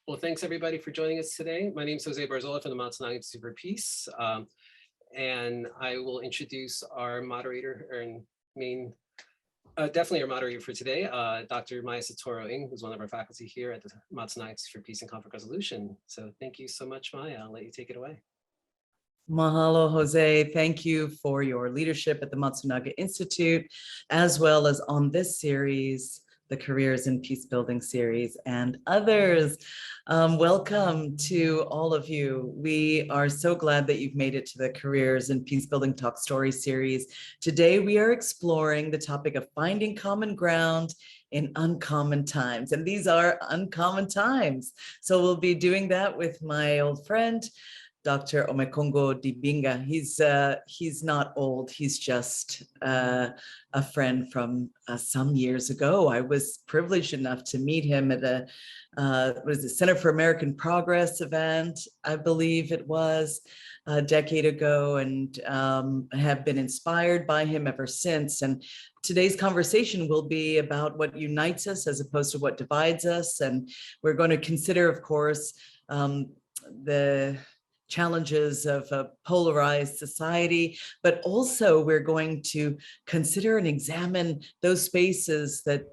Well, thanks everybody for joining us today. My name is Jose Barzola from the Masculinity Institute for Peace, and I will introduce our moderator and definitely our moderator for today, Dr. Maya Soetoro, who's one of our faculty here at the Masculinity Institute for Peace and Conflict Resolution. So thank you so much, Maya. I'll let you take it away. Mahalo, Jose. Thank you for your leadership at the Matsunaga Institute, as well as on this series, the Careers in Peacebuilding series, and others. Welcome to all of you. We are so glad that you've made it to the Careers in Peacebuilding Talk Story series. Today, we are exploring the topic of finding common ground in uncommon times. And these are uncommon times. So we'll be doing that with my old friend, Dr. Omekongo Dibinga. He's not old, he's just a friend from some years ago. I was privileged enough to meet him at a Center for American Progress event, I believe it was, a decade ago, and have been inspired by him ever since. And today's conversation will be about what unites us as opposed to what divides us. And we're going to consider, of course, the challenges of a polarized society, but also we're going to consider and examine those spaces that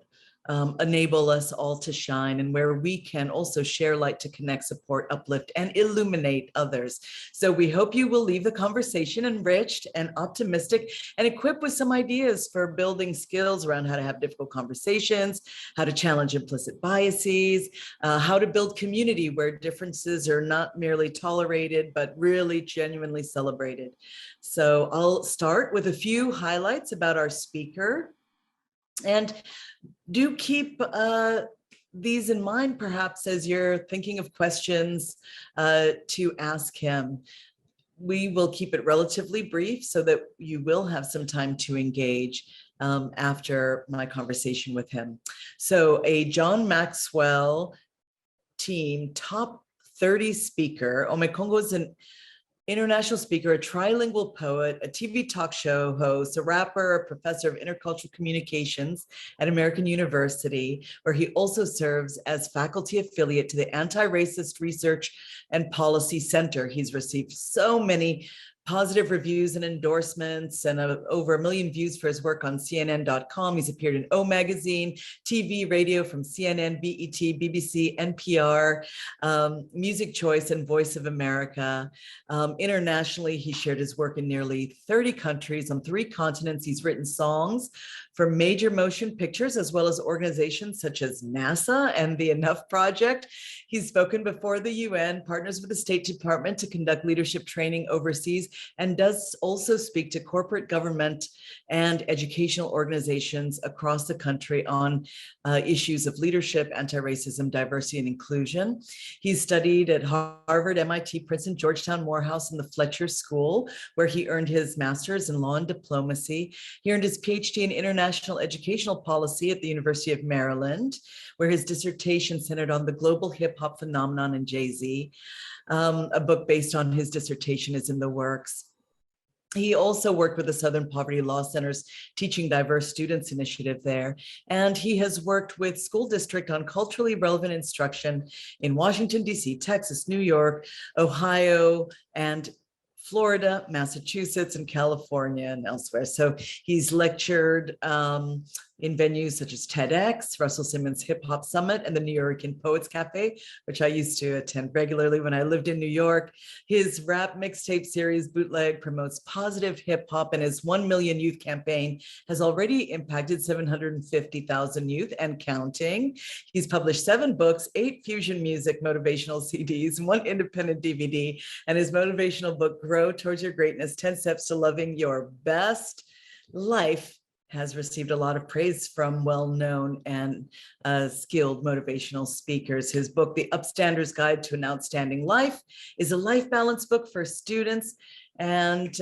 enable us all to shine, and where we can also share light to connect, support, uplift, and illuminate others. So we hope you will leave the conversation enriched and optimistic and equipped with some ideas for building skills around how to have difficult conversations, how to challenge implicit biases, how to build community where differences are not merely tolerated, but really genuinely celebrated. So I'll start with a few highlights about our speaker. And do keep these in mind, perhaps, as you're thinking of questions to ask him. We will keep it relatively brief so that you will have some time to engage after my conversation with him. So a John Maxwell team top 30 speaker. Omekongo is an international speaker, a trilingual poet, a TV talk show host, a rapper, a professor of intercultural communications at American University, where he also serves as faculty affiliate to the Anti-Racist Research and Policy Center. He's received so many positive reviews and endorsements, and over 1 million views for his work on CNN.com. He's appeared in O Magazine, TV, radio from CNN, BET, BBC, NPR, Music Choice, and Voice of America. Internationally, he shared his work in nearly 30 countries on 3 continents. He's written songs for major motion pictures, as well as organizations such as NASA and the Enough Project. He's spoken before the UN, partners with the State Department to conduct leadership training overseas, and does also speak to corporate, government, and educational organizations across the country on issues of leadership, anti-racism, diversity, and inclusion. He's studied at Harvard, MIT, Princeton, Georgetown, Morehouse, and the Fletcher School, where he earned his master's in law and diplomacy. He earned his PhD in international educational policy at the University of Maryland, where his dissertation centered on the global hip hop phenomenon and Jay-Z. A book based on his dissertation is in the works. He also worked with the Southern Poverty Law Center's Teaching Diverse Students initiative there. And he has worked with school district on culturally relevant instruction in Washington, D.C., Texas, New York, Ohio, and Florida, Massachusetts, and California, and elsewhere. So he's lectured in venues such as TEDx, Russell Simmons Hip Hop Summit, and the New Yorker Poets Cafe, which I used to attend regularly when I lived in New York. His rap mixtape series, Bootleg, promotes positive hip hop, and his 1 million youth campaign has already impacted 750,000 youth and counting. He's published 7 books, 8 fusion music motivational CDs, 1 independent DVD, and his motivational book, Grow Towards Your Greatness, 10 Steps to Loving Your Best Life, has received a lot of praise from well-known and skilled motivational speakers. His book, The Upstander's Guide to an Outstanding Life, is a life balance book for students. And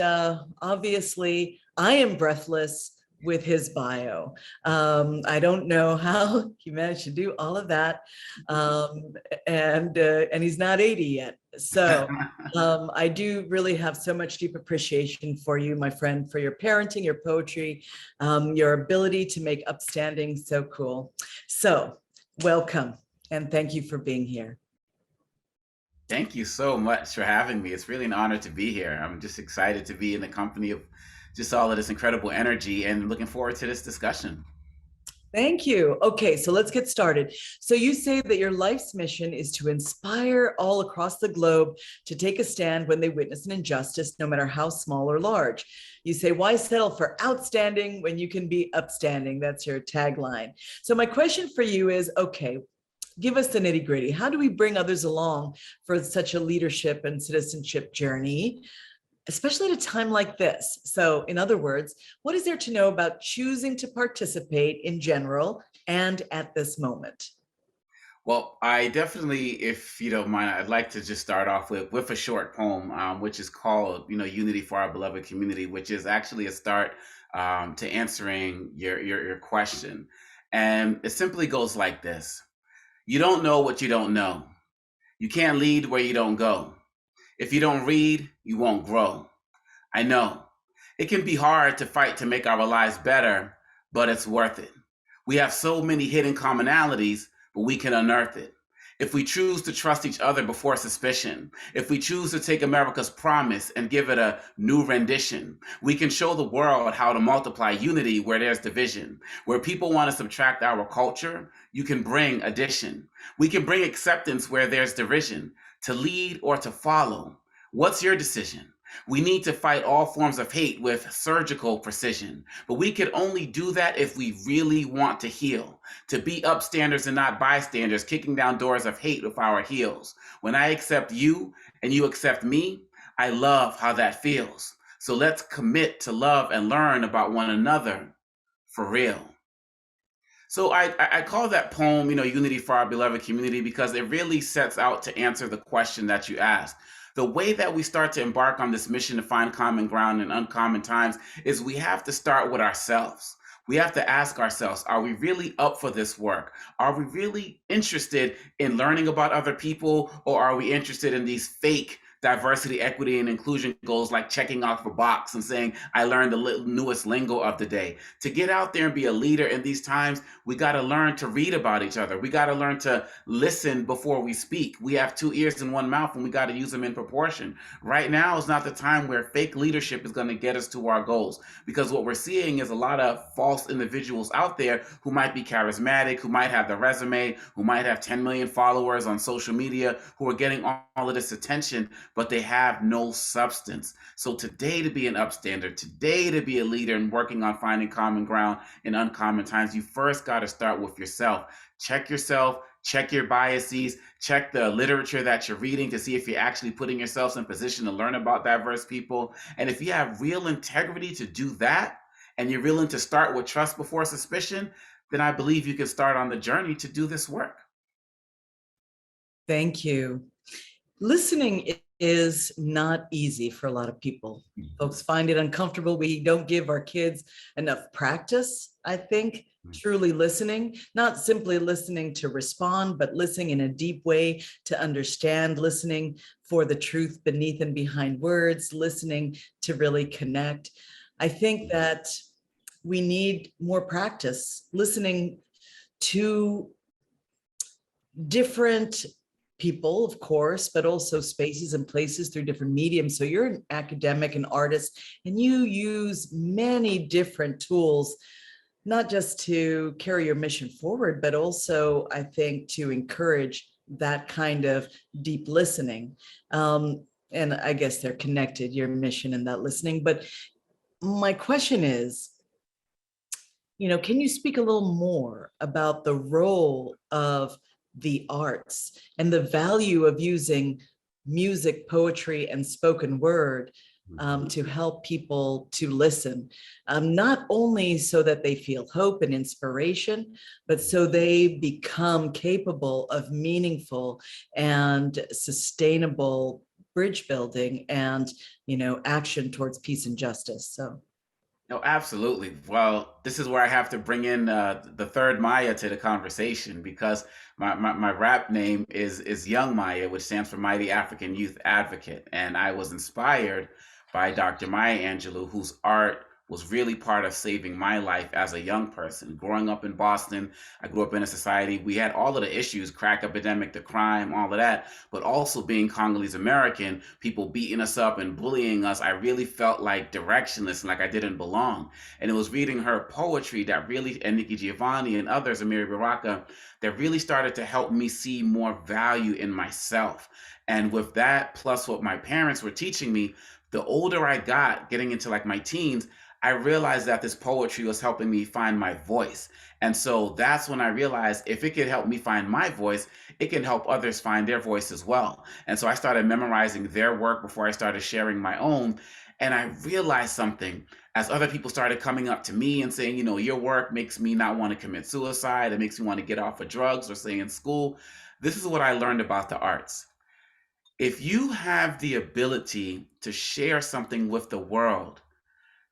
obviously, I am breathless with his bio. I don't know how he managed to do all of that. And he's not 80 yet. So I do really have so much deep appreciation for you, my friend, for your parenting, your poetry, your ability to make upstanding so cool. So welcome, and thank you for being here. Thank you so much for having me. It's really an honor to be here. I'm just excited to be in the company of just all of this incredible energy and looking forward to this discussion. Thank you. Okay, so let's get started. So you say that your life's mission is to inspire all across the globe to take a stand when they witness an injustice, no matter how small or large. You say, why settle for outstanding when you can be upstanding? That's your tagline. So my question for you is, okay, give us the nitty gritty. How do we bring others along for such a leadership and citizenship journey, especially at a time like this? So, in other words, what is there to know about choosing to participate in general and at this moment? Well, I definitely, if you don't mind, I'd like to just start off with a short poem, which is called, "Unity for Our Beloved Community," which is actually a start to answering your question, and it simply goes like this: You don't know what you don't know. You can't lead where you don't go. If you don't read, you won't grow. I know it can be hard to fight to make our lives better, but it's worth it. We have so many hidden commonalities, but we can unearth it. If we choose to trust each other before suspicion, if we choose to take America's promise and give it a new rendition, we can show the world how to multiply unity where there's division. Where people want to subtract our culture, you can bring addition. We can bring acceptance where there's derision. To lead or to follow, what's your decision? We need to fight all forms of hate with surgical precision. But we could only do that if we really want to heal, to be upstanders and not bystanders, kicking down doors of hate with our heels. When I accept you and you accept me, I love how that feels. So let's commit to love and learn about one another for real. So I call that poem, Unity for Our Beloved Community, because it really sets out to answer the question that you asked. The way that we start to embark on this mission to find common ground in uncommon times is we have to start with ourselves. We have to ask ourselves, are we really up for this work? Are we really interested in learning about other people, or are we interested in these fake diversity, equity, and inclusion goals, like checking off a box and saying, I learned the newest lingo of the day? To get out there and be a leader in these times, we got to learn to read about each other. We got to learn to listen before we speak. We have two ears and one mouth, and we got to use them in proportion. Right now is not the time where fake leadership is going to get us to our goals, because what we're seeing is a lot of false individuals out there who might be charismatic, who might have the resume, who might have 10 million followers on social media, who are getting all of this attention, but they have no substance. So today, to be an upstander, today to be a leader and working on finding common ground in uncommon times, you first got to start with yourself. Yourself, check your biases, check the literature that you're reading to see if you're actually putting yourselves in position to learn about diverse people. And if you have real integrity to do that, and you're willing to start with trust before suspicion, then I believe you can start on the journey to do this work. Thank you. Listening is not easy for a lot of people. Folks find it uncomfortable. We don't give our kids enough practice, I think, truly listening, not simply listening to respond, but listening in a deep way to understand, listening for the truth beneath and behind words, listening to really connect. I think that we need more practice listening to different people, of course, but also spaces and places through different mediums. So you're an academic and artist, and you use many different tools, not just to carry your mission forward, but also, I think, to encourage that kind of deep listening. And I guess they're connected, your mission and that listening. But my question is, can you speak a little more about the role of the arts and the value of using music, poetry, and spoken word to help people to listen, not only so that they feel hope and inspiration, but so they become capable of meaningful and sustainable bridge building and, action towards peace and justice. So. No, absolutely. Well, this is where I have to bring in the third Maya to the conversation, because my rap name is Young Maya, which stands for Mighty African Youth Advocate. And I was inspired by Dr. Maya Angelou, whose art was really part of saving my life as a young person. Growing up in Boston, I grew up in a society, we had all of the issues, crack epidemic, the crime, all of that, but also being Congolese American, people beating us up and bullying us. I really felt like directionless and like I didn't belong. And it was reading her poetry that really, and Nikki Giovanni and others, Amiri Baraka, that really started to help me see more value in myself. And with that, plus what my parents were teaching me, the older I got, getting into like my teens, I realized that this poetry was helping me find my voice. And so that's when I realized if it could help me find my voice, it can help others find their voice as well. And so I started memorizing their work before I started sharing my own. And I realized something as other people started coming up to me and saying, you know, your work makes me not want to commit suicide. It makes me want to get off of drugs or stay in school. This is what I learned about the arts. If you have the ability to share something with the world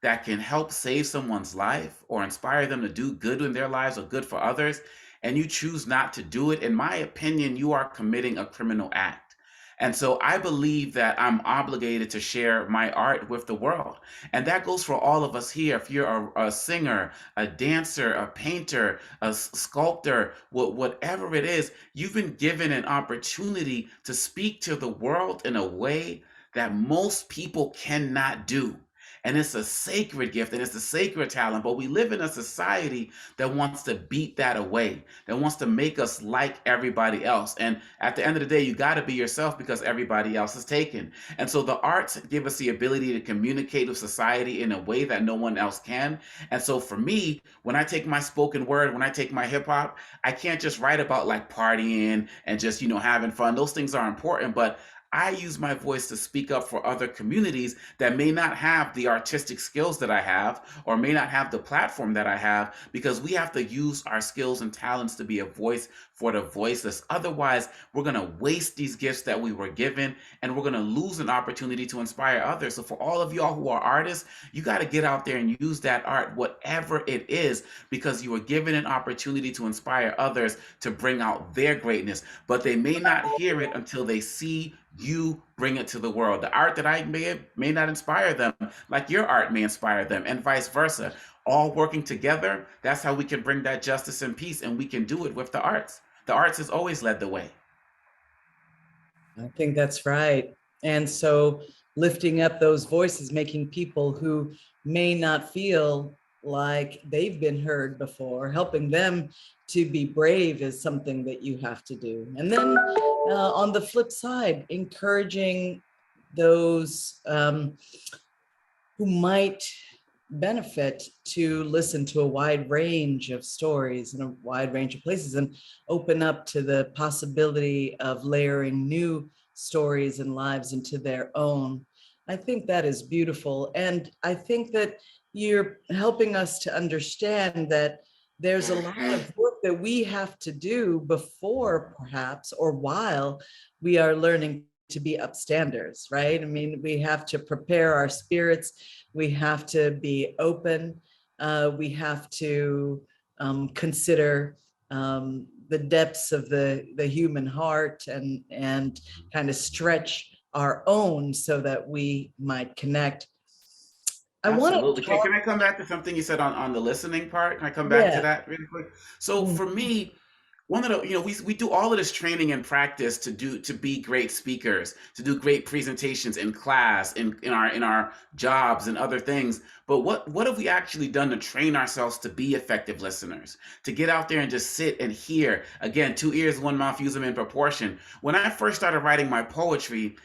that can help save someone's life or inspire them to do good in their lives or good for others, and you choose not to do it, in my opinion, you are committing a criminal act. And so I believe that I'm obligated to share my art with the world. And that goes for all of us here. If you're a singer, a dancer, a painter, a sculptor, whatever it is, you've been given an opportunity to speak to the world in a way that most people cannot do. And it's a sacred gift and it's a sacred talent. But we live in a society that wants to beat that away, that wants to make us like everybody else. And at the end of the day, you got to be yourself because everybody else is taken. And so the arts give us the ability to communicate with society in a way that no one else can. And so for me, when I take my spoken word, when I take my hip hop, I can't just write about like partying and just, you know, having fun. Those things are important, but I use my voice to speak up for other communities that may not have the artistic skills that I have or may not have the platform that I have, because we have to use our skills and talents to be a voice for the voiceless. Otherwise, we're going to waste these gifts that we were given and we're going to lose an opportunity to inspire others. So for all of y'all who are artists, you got to get out there and use that art, whatever it is, because you were given an opportunity to inspire others to bring out their greatness, but they may not hear it until they see you bring it to the world. The art that I may not inspire them, like your art may inspire them, and vice versa. All working together, that's how we can bring that justice and peace, and we can do it with the arts. The arts has always led the way. I think that's right. And so lifting up those voices, making people who may not feel like they've been heard before, helping them to be brave is something that you have to do. And then on the flip side, encouraging those who might benefit to listen to a wide range of stories and a wide range of places and open up to the possibility of layering new stories and lives into their own. I think that is beautiful. And I think that you're helping us to understand that there's a lot of work that we have to do before perhaps or while we are learning to be upstanders, right? I mean, we have to prepare our spirits. We have to be open. We have to consider the depths of the human heart and kind of stretch our own so that we might connect. Absolutely. Can I come back to something you said on the listening part? Can I come back to that really quick? So for me, one of the, you know, we do all of this training and practice to be great speakers, to do great presentations in class, in our jobs and other things. But what have we actually done to train ourselves to be effective listeners, to get out there and just sit and hear? Again, 2 ears, 1 mouth, use them in proportion. When I first started writing my poetry,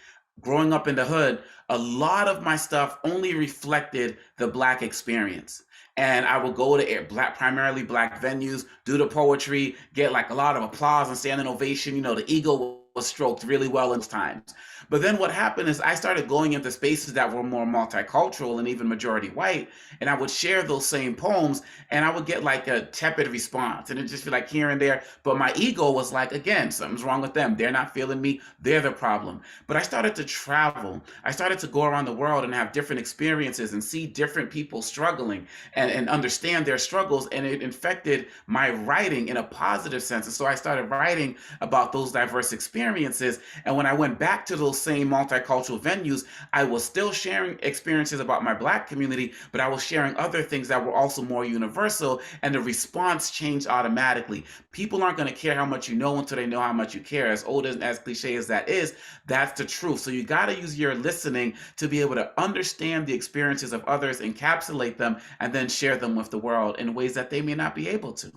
growing up in the hood, a lot of my stuff only reflected the Black experience. And I would go to primarily Black venues, do the poetry, get like a lot of applause and standing ovation. You know, the ego was stroked really well in times. But then what happened is I started going into spaces that were more multicultural and even majority white, and I would share those same poems, and I would get like a tepid response, and it'd just be like here and there. But my ego was like, again, something's wrong with them. They're not feeling me. They're the problem. But I started to travel. I started to go around the world and have different experiences and see different people struggling and understand their struggles, and it infected my writing in a positive sense. And so I started writing about those diverse experiences. experiences. And when I went back to those same multicultural venues, I was still sharing experiences about my Black community, but I was sharing other things that were also more universal, and the response changed automatically. People aren't going to care how much you know until they know how much you care. As old as cliche as that is, that's the truth. So you got to use your listening to be able to understand the experiences of others, encapsulate them, and then share them with the world in ways that they may not be able to.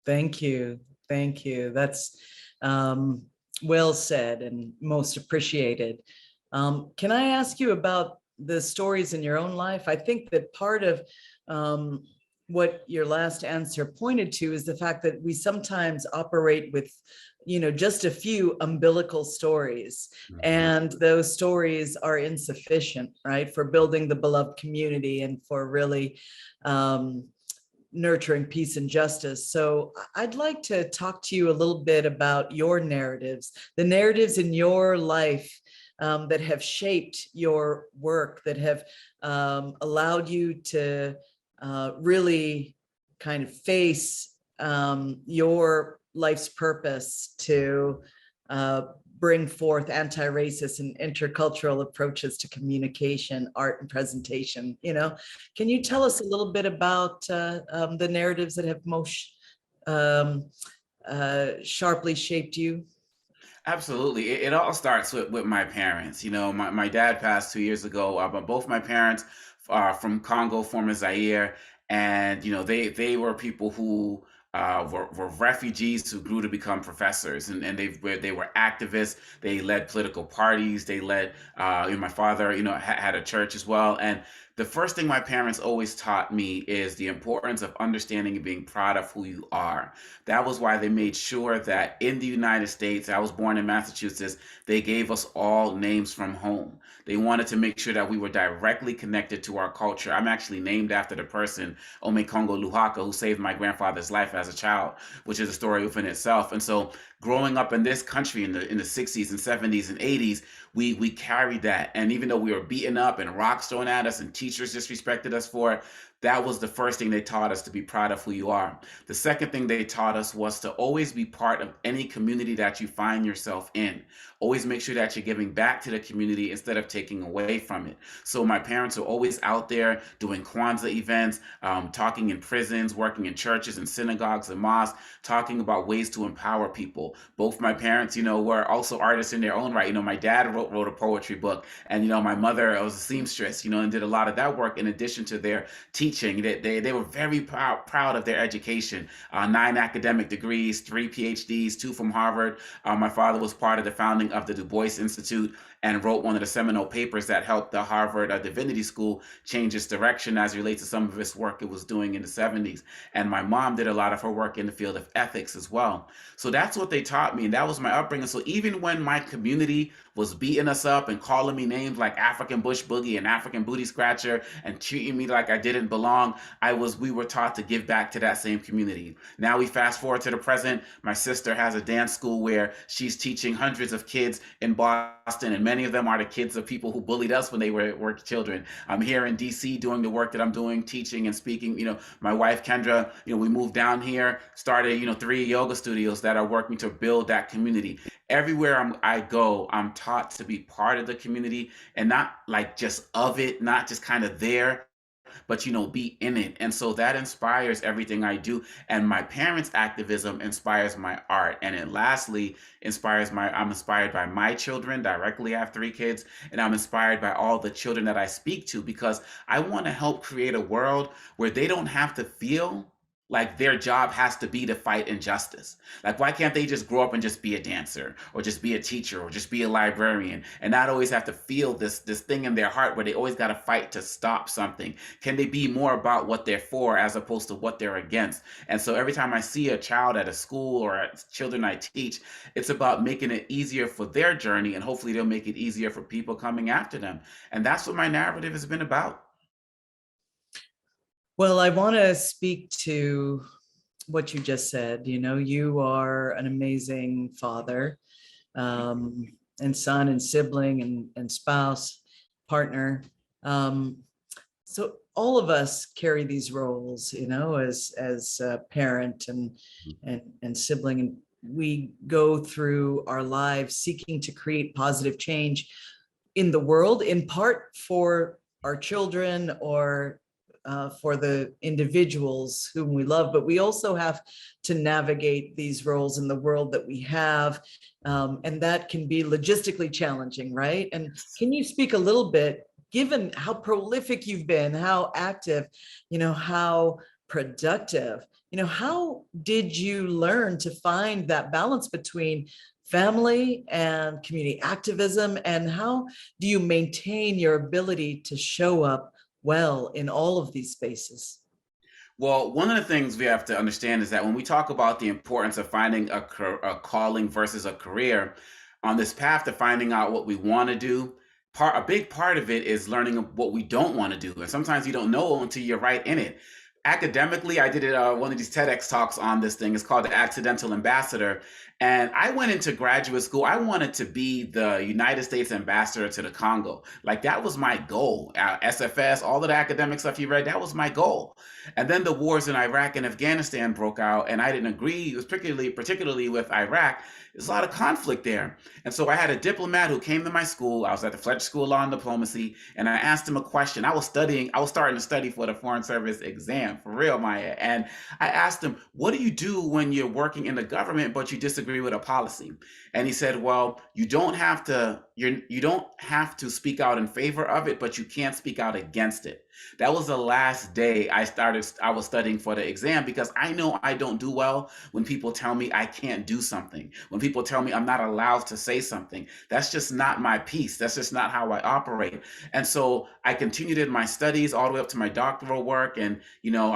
Thank you. Thank you. That's well said and most appreciated. Can I ask you about the stories in your own life? I think that part of what your last answer pointed to is the fact that we sometimes operate with, just a few umbilical stories, and those stories are insufficient, right, for building the beloved community and for really nurturing peace and justice. So I'd like to talk to you a little bit about your narratives, the narratives in your life that have shaped your work, that have allowed you to really kind of face your life's purpose to bring forth anti-racist and intercultural approaches to communication, art, and presentation. Can you tell us a little bit about the narratives that have most sharply shaped you? Absolutely. It all starts with my parents. My dad passed 2 years ago, but both my parents are from Congo, former Zaire. And, they were people who were refugees who grew to become professors, and they were activists. They led political parties. They led, my father, had a church as well. And the first thing my parents always taught me is the importance of understanding and being proud of who you are. That was why they made sure that in the United States, I was born in Massachusetts, they gave us all names from home. They wanted to make sure that we were directly connected to our culture. I'm actually named after the person, Omekongo Dibinga, who saved my grandfather's life as a child, which is a story within itself. And so growing up in this country in the 60s and 70s and 80s, we carried that. And even though we were beaten up and rocks thrown at us and teachers disrespected us for it, that was the first thing they taught us, to be proud of who you are. The second thing they taught us was to always be part of any community that you find yourself in. Always make sure that you're giving back to the community instead of taking away from it. So my parents are always out there doing Kwanzaa events, talking in prisons, working in churches and synagogues and mosques, talking about ways to empower people. Both my parents, were also artists in their own right. My dad wrote a poetry book, and, my mother was a seamstress, and did a lot of that work in addition to their teaching. They were very proud of their education. 9 academic degrees, 3 PhDs, 2 from Harvard. My father was part of the founding of the Du Bois Institute and wrote one of the seminal papers that helped the Harvard Divinity School change its direction as it relates to some of its work it was doing in the 70s. And my mom did a lot of her work in the field of ethics as well. So that's what they taught me, and that was my upbringing. So even when my community was beating us up and calling me names like African Bush Boogie and African Booty Scratcher and treating me like I didn't belong, we were taught to give back to that same community. Now we fast forward to the present. My sister has a dance school where she's teaching hundreds of kids in Boston, and many of them are the kids of people who bullied us when they were children. I'm here in DC doing the work that I'm doing, teaching and speaking. My wife Kendra, we moved down here, started 3 yoga studios that are working to build that community. Everywhere I go, I'm taught to be part of the community, and not like just of it, not just kind of there, but be in it. And so that inspires everything I do. And my parents' activism inspires my art. And it lastly I'm inspired by my children directly. I have 3 kids, and I'm inspired by all the children that I speak to, because I want to help create a world where they don't have to feel like their job has to be to fight injustice. Like, why can't they just grow up and just be a dancer, or just be a teacher, or just be a librarian, and not always have to feel this thing in their heart where they always got to fight to stop something? Can they be more about what they're for as opposed to what they're against? And so every time I see a child at a school or at children I teach, it's about making it easier for their journey, and hopefully they'll make it easier for people coming after them. And that's what my narrative has been about. Well, I want to speak to what you just said. You are an amazing father, and son and sibling and spouse, partner. So all of us carry these roles, as a parent and sibling, and we go through our lives seeking to create positive change in the world, in part for our children or for the individuals whom we love, but we also have to navigate these roles in the world that we have. And that can be logistically challenging, right? And can you speak a little bit, given how prolific you've been, how active, how productive, how did you learn to find that balance between family and community activism, and how do you maintain your ability to show up well in all of these spaces? Well, one of the things we have to understand is that when we talk about the importance of finding a calling versus a career on this path to finding out what we want to do, a big part of it is learning what we don't want to do. And sometimes you don't know until you're right in it. Academically, I did one of these TEDx talks on this thing. It's called The Accidental Ambassador. And I went into graduate school. I wanted to be the United States ambassador to the Congo. Like, that was my goal. SFS, all of the academic stuff you read, that was my goal. And then the wars in Iraq and Afghanistan broke out, and I didn't agree. It was particularly with Iraq. There's a lot of conflict there. And so I had a diplomat who came to my school. I was at the Fletcher School of Law and Diplomacy, and I asked him a question. I was starting to study for the Foreign Service exam, for real, Maya. And I asked him, what do you do when you're working in the government, but you disagree with a policy? And he said, well, you don't have to speak out in favor of it, but you can't speak out against it. That was the last day I was studying for the exam, because I know I don't do well when people tell me I can't do something, when people tell me I'm not allowed to say something. That's just not my piece. That's just not how I operate. And so I continued in my studies all the way up to my doctoral work. And,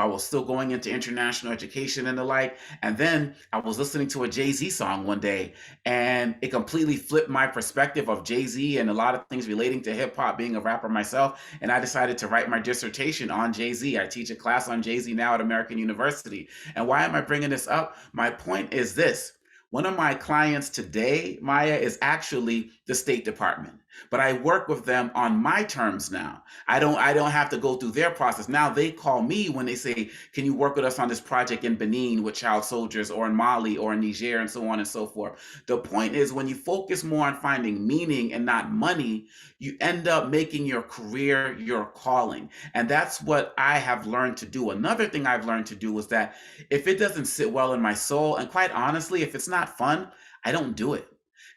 I was still going into international education and the like. And then I was listening to a Jay-Z song one day, and it completely flipped my perspective of Jay-Z and a lot of things relating to hip hop, being a rapper myself. And I decided to write my dissertation on Jay-Z. I teach a class on Jay-Z now at American University. And why am I bringing this up? My point is this. One of my clients today, Maya, is actually the State Department, but I work with them on my terms now. I don't have to go through their process. Now they call me when they say, can you work with us on this project in Benin with child soldiers, or in Mali, or in Niger, and so on and so forth. The point is, when you focus more on finding meaning and not money, you end up making your career your calling. And that's what I have learned to do. Another thing I've learned to do is that if it doesn't sit well in my soul, and quite honestly, if it's not fun, I don't do it.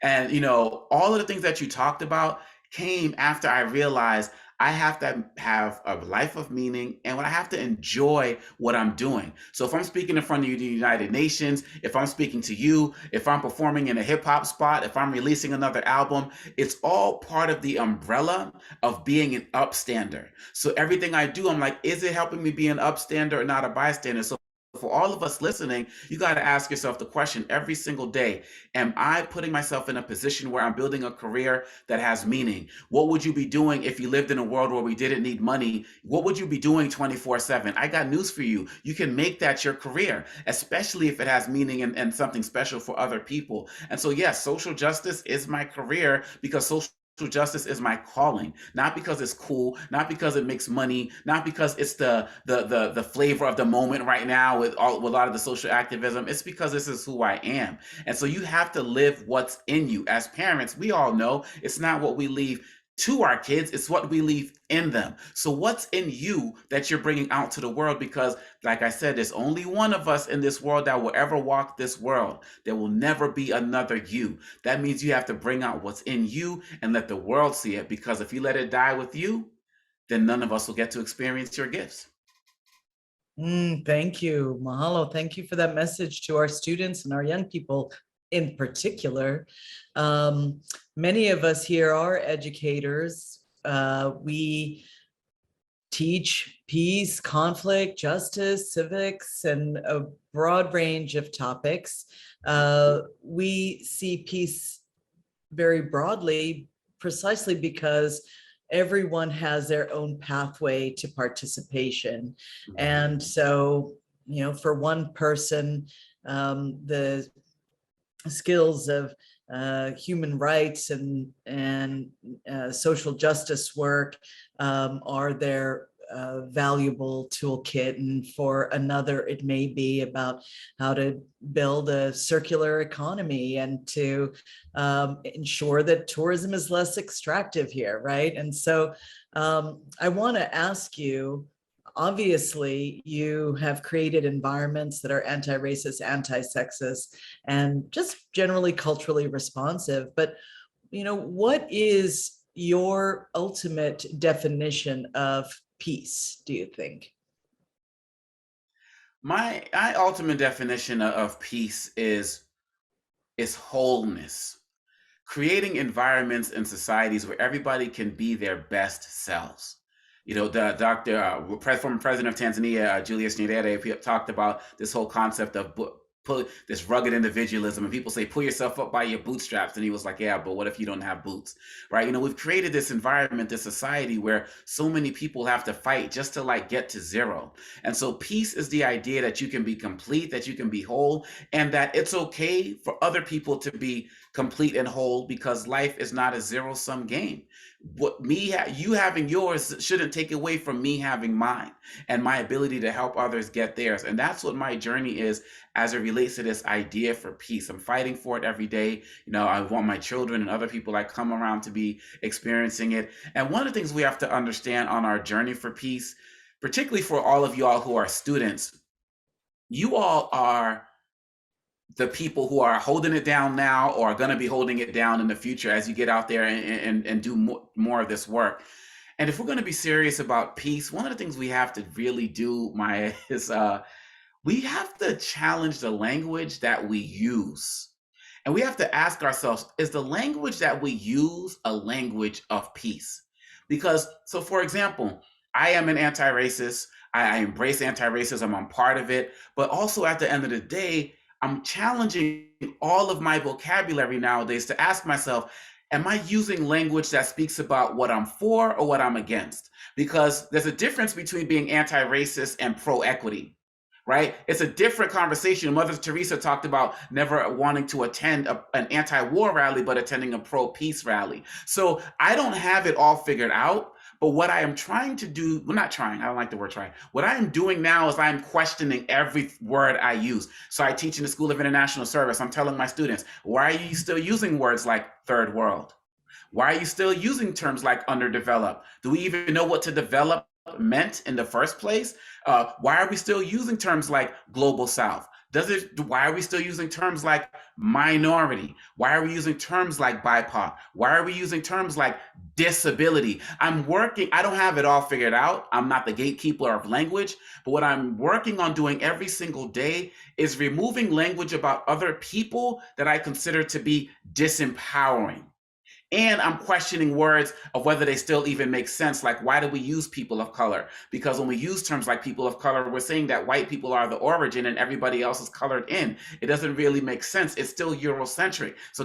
And, all of the things that you talked about came after I realized I have to have a life of meaning, and I have to enjoy what I'm doing. So if I'm speaking in front of the United Nations, if I'm speaking to you, if I'm performing in a hip hop spot, if I'm releasing another album, it's all part of the umbrella of being an upstander. So everything I do, I'm like, is it helping me be an upstander or not a bystander? So for all of us listening, you got to ask yourself the question every single day: am I putting myself in a position where I'm building a career that has meaning? What would you be doing if you lived in a world where we didn't need money? What would you be doing 24/7? I got news for you. You can make that your career, especially if it has meaning and something special for other people. And so, yes, social justice is my career, because social justice is my calling, not because it's cool, not because it makes money, not because it's the flavor of the moment right now with a lot of the social activism. It's because this is who I am. And so you have to live what's in you. As parents, we all know it's not what we leave to our kids, it's what we leave in them. So what's in you that you're bringing out to the world? Because like I said, there's only one of us in this world that will ever walk this world. There will never be another you. That means you have to bring out what's in you and let the world see it, because if you let it die with you, then none of us will get to experience your gifts. Thank you, Mahalo. Thank you for that message to our students and our young people in particular. Many of us here are educators. We teach peace, conflict, justice, civics, and a broad range of topics. We see peace very broadly, precisely because everyone has their own pathway to participation. And so, for one person, the skills of human rights and social justice work are their valuable toolkit, and for another it may be about how to build a circular economy and to ensure that tourism is less extractive here, right? And so I want to ask you, obviously you have created environments that are anti-racist, anti-sexist, and just generally culturally responsive, but what is your ultimate definition of peace, do you think? My ultimate definition of peace is wholeness. Creating environments and societies where everybody can be their best selves. Former president of Tanzania, Julius Nyerere, talked about this whole concept of this rugged individualism, and people say, pull yourself up by your bootstraps. And he was like, yeah, but what if you don't have boots, right? We've created this environment, this society where so many people have to fight just to like get to zero. And so peace is the idea that you can be complete, that you can be whole, and that it's okay for other people to be complete and whole, because life is not a zero-sum game. You having yours shouldn't take away from me having mine and my ability to help others get theirs. And that's what my journey is as it relates to this idea for peace. I'm fighting for it every day. I want my children and other people I come around to be experiencing it. And one of the things we have to understand on our journey for peace, particularly for all of y'all who are students, you all are the people who are holding it down now or are going to be holding it down in the future as you get out there and do more of this work. And if we're going to be serious about peace, one of the things we have to really do, Maya, is we have to challenge the language that we use. And we have to ask ourselves, is the language that we use a language of peace? Because, so for example, I am an anti-racist. I embrace anti-racism. I'm part of it. But also at the end of the day, I'm challenging all of my vocabulary nowadays to ask myself, am I using language that speaks about what I'm for or what I'm against? Because there's a difference between being anti-racist and pro-equity, right? It's a different conversation. Mother Teresa talked about never wanting to attend an anti-war rally, but attending a pro-peace rally. So I don't have it all figured out. But what I am trying to do, well, not trying, I don't like the word trying. What I am doing now is I'm questioning every word I use. So I teach in the School of International Service. I'm telling my students, why are you still using words like third world? Why are you still using terms like underdeveloped? Do we even know what to develop meant in the first place? Why are we still using terms like global south? Why are we still using terms like minority? Why are we using terms like BIPOC? Why are we using terms like disability? I don't have it all figured out. I'm not the gatekeeper of language, but what I'm working on doing every single day is removing language about other people that I consider to be disempowering. And I'm questioning words of whether they still even make sense. Like, why do we use people of color? Because when we use terms like people of color, we're saying that white people are the origin and everybody else is colored in. It doesn't really make sense. It's still Eurocentric. So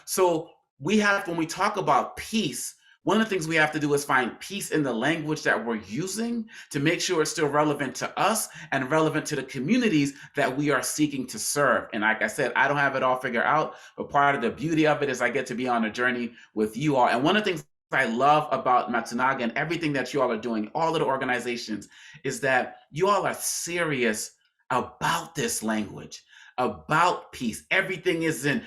so when we talk about peace, one of the things we have to do is find peace in the language that we're using to make sure it's still relevant to us and relevant to the communities that we are seeking to serve. And like I said, I don't have it all figured out, but part of the beauty of it is I get to be on a journey with you all. And one of the things I love about Matsunaga and everything that you all are doing, all of the organizations, is that you all are serious about this language, about peace. Everything isn't,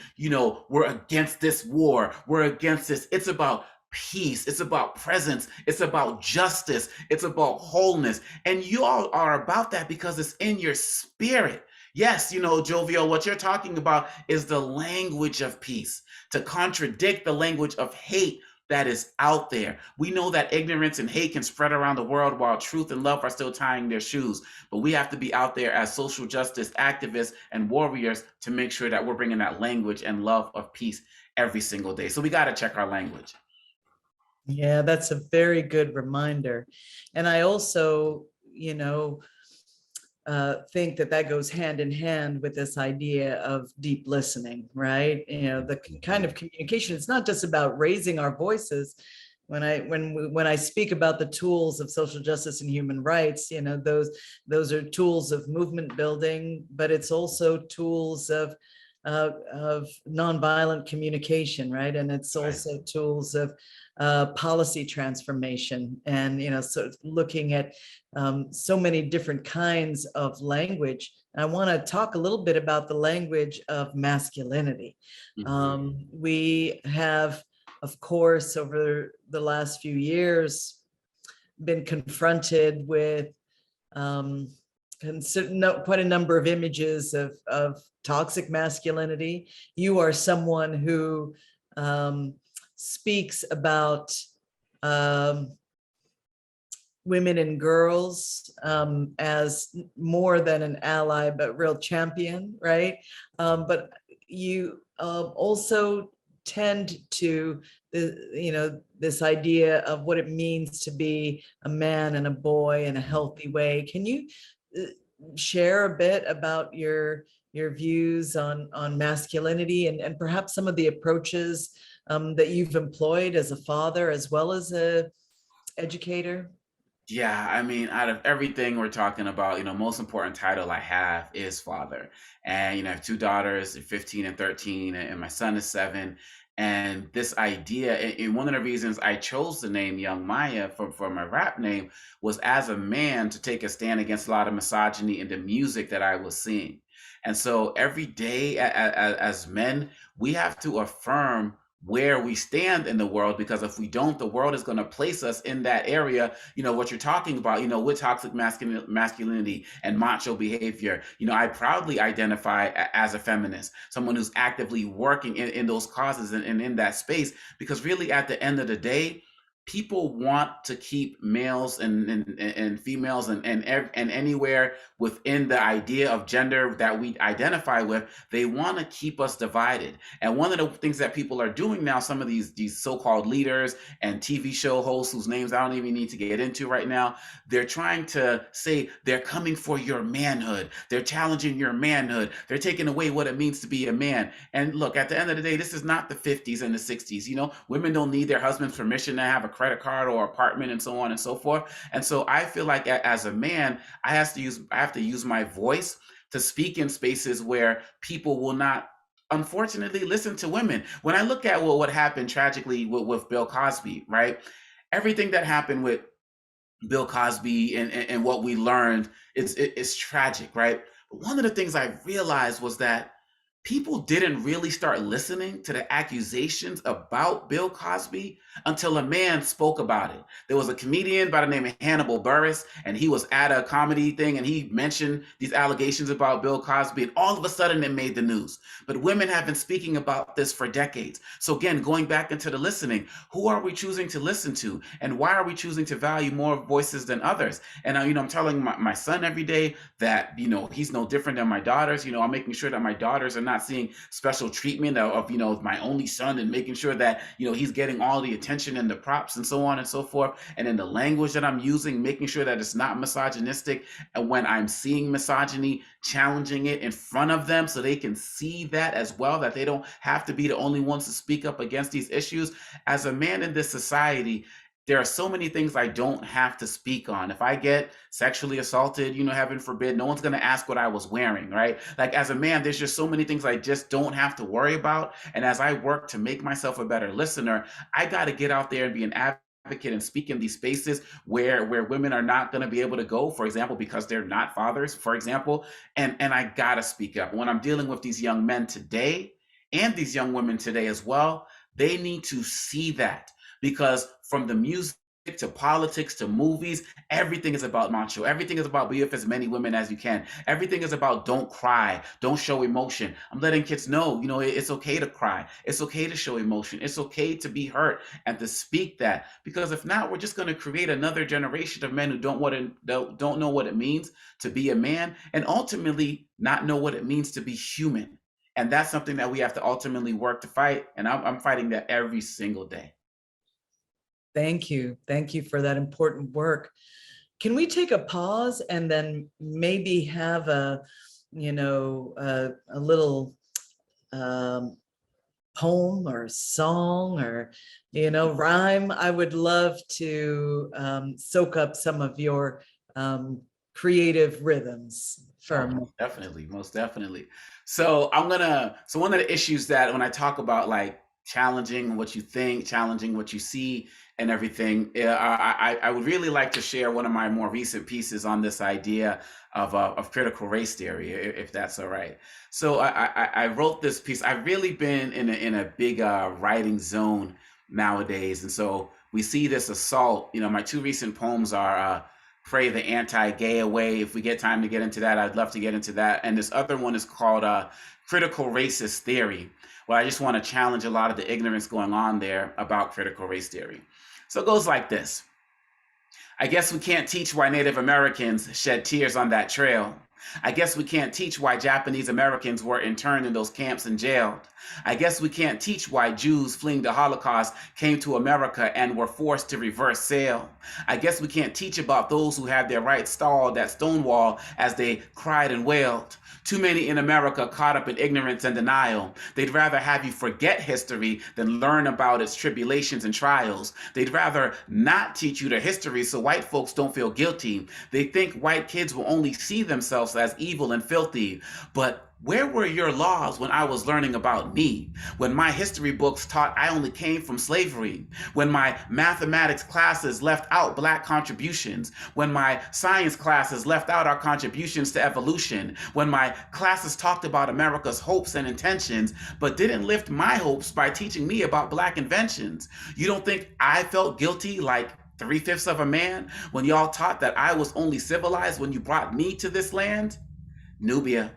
we're against this war, we're against this. It's about peace. It's about presence. It's about justice. It's about wholeness. And you all are about that because it's in your spirit. Yes, Jovial, what you're talking about is the language of peace, to contradict the language of hate that is out there. We know that ignorance and hate can spread around the world while truth and love are still tying their shoes. But we have to be out there as social justice activists and warriors to make sure that we're bringing that language and love of peace every single day. So we got to check our language. Yeah, that's a very good reminder. And I also, think that goes hand in hand with this idea of deep listening, right? The kind of communication, it's not just about raising our voices. When I speak about the tools of social justice and human rights, those are tools of movement building, but it's also tools of of nonviolent communication, right? And it's also tools of policy transformation, and so looking at so many different kinds of language. I want to talk a little bit about the language of masculinity. We have, of course, over the last few years, been confronted with quite a number of images of toxic masculinity. You are someone who speaks about women and girls as more than an ally, but real champion, right? But you also tend to this idea of what it means to be a man and a boy in a healthy way. Can you share a bit about your views on masculinity and perhaps some of the approaches that you've employed as a father as well as a educator? Yeah, I mean, out of everything we're talking about, most important title I have is father. And, I have two daughters, they're 15 and 13, and my son is 7. And this idea, and one of the reasons I chose the name Young Maya for my rap name was as a man to take a stand against a lot of misogyny in the music that I was seeing. And so every day as men, we have to affirm where we stand in the world, because if we don't, the world is going to place us in that area, what you're talking about, with toxic masculinity and macho behavior. I proudly identify as a feminist, someone who's actively working in those causes and in that space, because really at the end of the day, people want to keep males and females and anywhere within the idea of gender that we identify with, they want to keep us divided. And one of the things that people are doing now, some of these so-called leaders and TV show hosts whose names I don't even need to get into right now, they're trying to say they're coming for your manhood. They're challenging your manhood. They're taking away what it means to be a man. And look, at the end of the day, this is not the 50s and the 60s. Women don't need their husband's permission to have a credit card or apartment and so on and so forth. And so I feel like as a man, I have to use my voice to speak in spaces where people will not, unfortunately, listen to women. When I look at what happened tragically with Bill Cosby, right? Everything that happened with Bill Cosby and what we learned, it's tragic, right? But one of the things I realized was that people didn't really start listening to the accusations about Bill Cosby until a man spoke about it. There was a comedian by the name of Hannibal Buress, and he was at a comedy thing, and he mentioned these allegations about Bill Cosby, and all of a sudden it made the news. But women have been speaking about this for decades. So again, going back into the listening, who are we choosing to listen to, and why are we choosing to value more voices than others? And I'm telling my son every day that he's no different than my daughters. I'm making sure that my daughters are not seeing special treatment of my only son, and making sure that he's getting all the attention and the props and so on and so forth. And in the language that I'm using, making sure that it's not misogynistic, and when I'm seeing misogyny, challenging it in front of them so they can see that as well, that they don't have to be the only ones to speak up against these issues. As a man in this society, there are so many things I don't have to speak on. If I get sexually assaulted, heaven forbid, no one's going to ask what I was wearing, right? Like, as a man, there's just so many things I just don't have to worry about. And as I work to make myself a better listener, I got to get out there and be an advocate and speak in these spaces where women are not going to be able to go, for example, because they're not fathers, for example. And I got to speak up. When I'm dealing with these young men today and these young women today as well, they need to see that. Because from the music to politics to movies, everything is about macho. Everything is about be with as many women as you can. Everything is about don't cry, don't show emotion. I'm letting kids know, it's okay to cry. It's okay to show emotion. It's okay to be hurt and to speak that. Because if not, we're just going to create another generation of men who don't know what it means to be a man, and ultimately not know what it means to be human. And that's something that we have to ultimately work to fight. And I'm fighting that every single day. Thank you. Thank you for that important work. Can we take a pause and then maybe have a little poem or song or, rhyme? I would love to soak up some of your creative rhythms for Oh, definitely, most definitely. So so one of the issues that when I talk about like challenging what you think, challenging what you see and everything, I would really like to share one of my more recent pieces on this idea of critical race theory, if that's all right. So I wrote this piece. I've really been in a big writing zone nowadays. And so we see this assault, my two recent poems are, Pray the Anti-Gay Away. If we get time to get into that, I'd love to get into that. And this other one is called Critical Racist Theory, where I just want to challenge a lot of the ignorance going on there about critical race theory. So it goes like this. I guess we can't teach why Native Americans shed tears on that trail. I guess we can't teach why Japanese Americans were interned in those camps and jailed. I guess we can't teach why Jews fleeing the Holocaust came to America and were forced to reverse sail. I guess we can't teach about those who had their rights stalled at Stonewall as they cried and wailed. Too many in America caught up in ignorance and denial. They'd rather have you forget history than learn about its tribulations and trials. They'd rather not teach you the history so white folks don't feel guilty. They think white kids will only see themselves as evil and filthy. But where were your laws when I was learning about me? When my history books taught I only came from slavery? When my mathematics classes left out Black contributions? When my science classes left out our contributions to evolution? When my classes talked about America's hopes and intentions, but didn't lift my hopes by teaching me about Black inventions? You don't think I felt guilty like 3/5 of a man when y'all taught that I was only civilized when you brought me to this land? Nubia.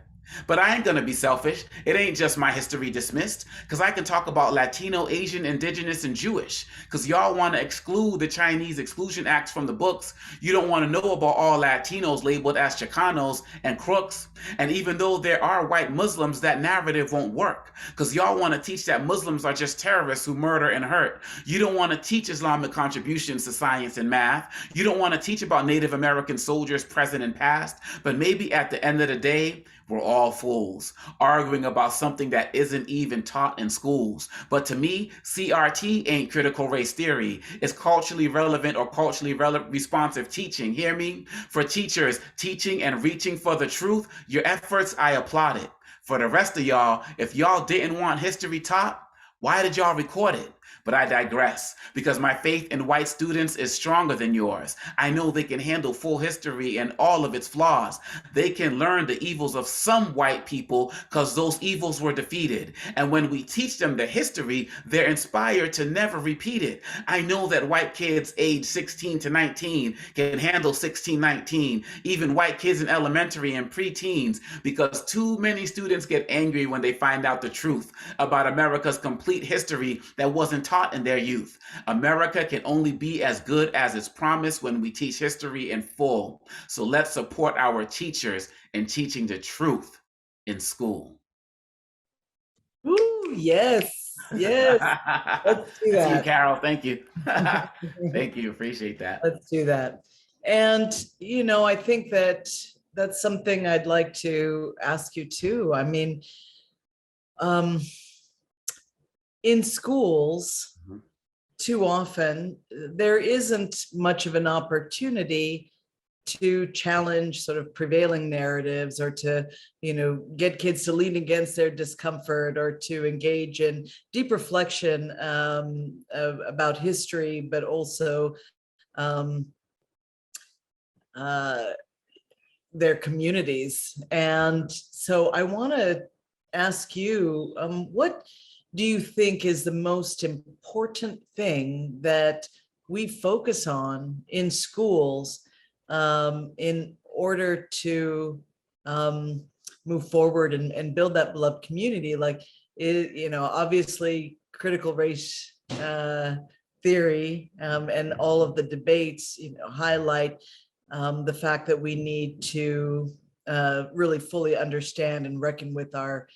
But I ain't gonna be selfish. It ain't just my history dismissed, because I can talk about Latino, Asian, Indigenous, and Jewish, because y'all want to exclude the Chinese Exclusion Acts from the books. You don't want to know about all Latinos labeled as Chicanos and crooks. And even though there are white Muslims, that narrative won't work, because y'all want to teach that Muslims are just terrorists who murder and hurt. You don't want to teach Islamic contributions to science and math. You don't want to teach about Native American soldiers present and past. But maybe at the end of the day, we're all fools, arguing about something that isn't even taught in schools. But to me, CRT ain't critical race theory. It's culturally relevant or culturally responsive teaching. Hear me? For teachers teaching and reaching for the truth, your efforts, I applaud it. For the rest of y'all, if y'all didn't want history taught, why did y'all record it? But I digress, because my faith in white students is stronger than yours. I know they can handle full history and all of its flaws. They can learn the evils of some white people because those evils were defeated. And when we teach them the history, they're inspired to never repeat it. I know that white kids aged 16 to 19 can handle 16-19, even white kids in elementary and preteens, because too many students get angry when they find out the truth about America's complete history that wasn't taught in their youth. America can only be as good as its promise when we teach history in full. So let's support our teachers in teaching the truth in school. Ooh, yes, yes. Let's do that. Thank you, Carol. Thank you. Thank you. Appreciate that. Let's do that. And, I think that that's something I'd like to ask you too. I mean, in schools, too often, there isn't much of an opportunity to challenge sort of prevailing narratives or to, get kids to lean against their discomfort or to engage in deep reflection about history, but also their communities. And so I want to ask you, what do you think is the most important thing that we focus on in schools in order to move forward and build that beloved community? Like, obviously critical race theory and all of the debates, highlight the fact that we need to really fully understand and reckon with our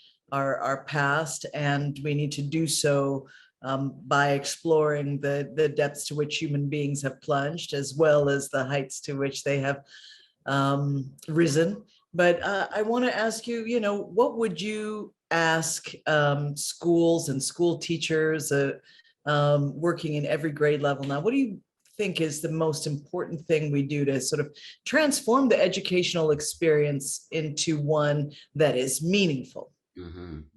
past, and we need to do so by exploring the depths to which human beings have plunged, as well as the heights to which they have risen. But I want to ask you, what would you ask schools and school teachers working in every grade level now? What do you think is the most important thing we do to sort of transform the educational experience into one that is meaningful?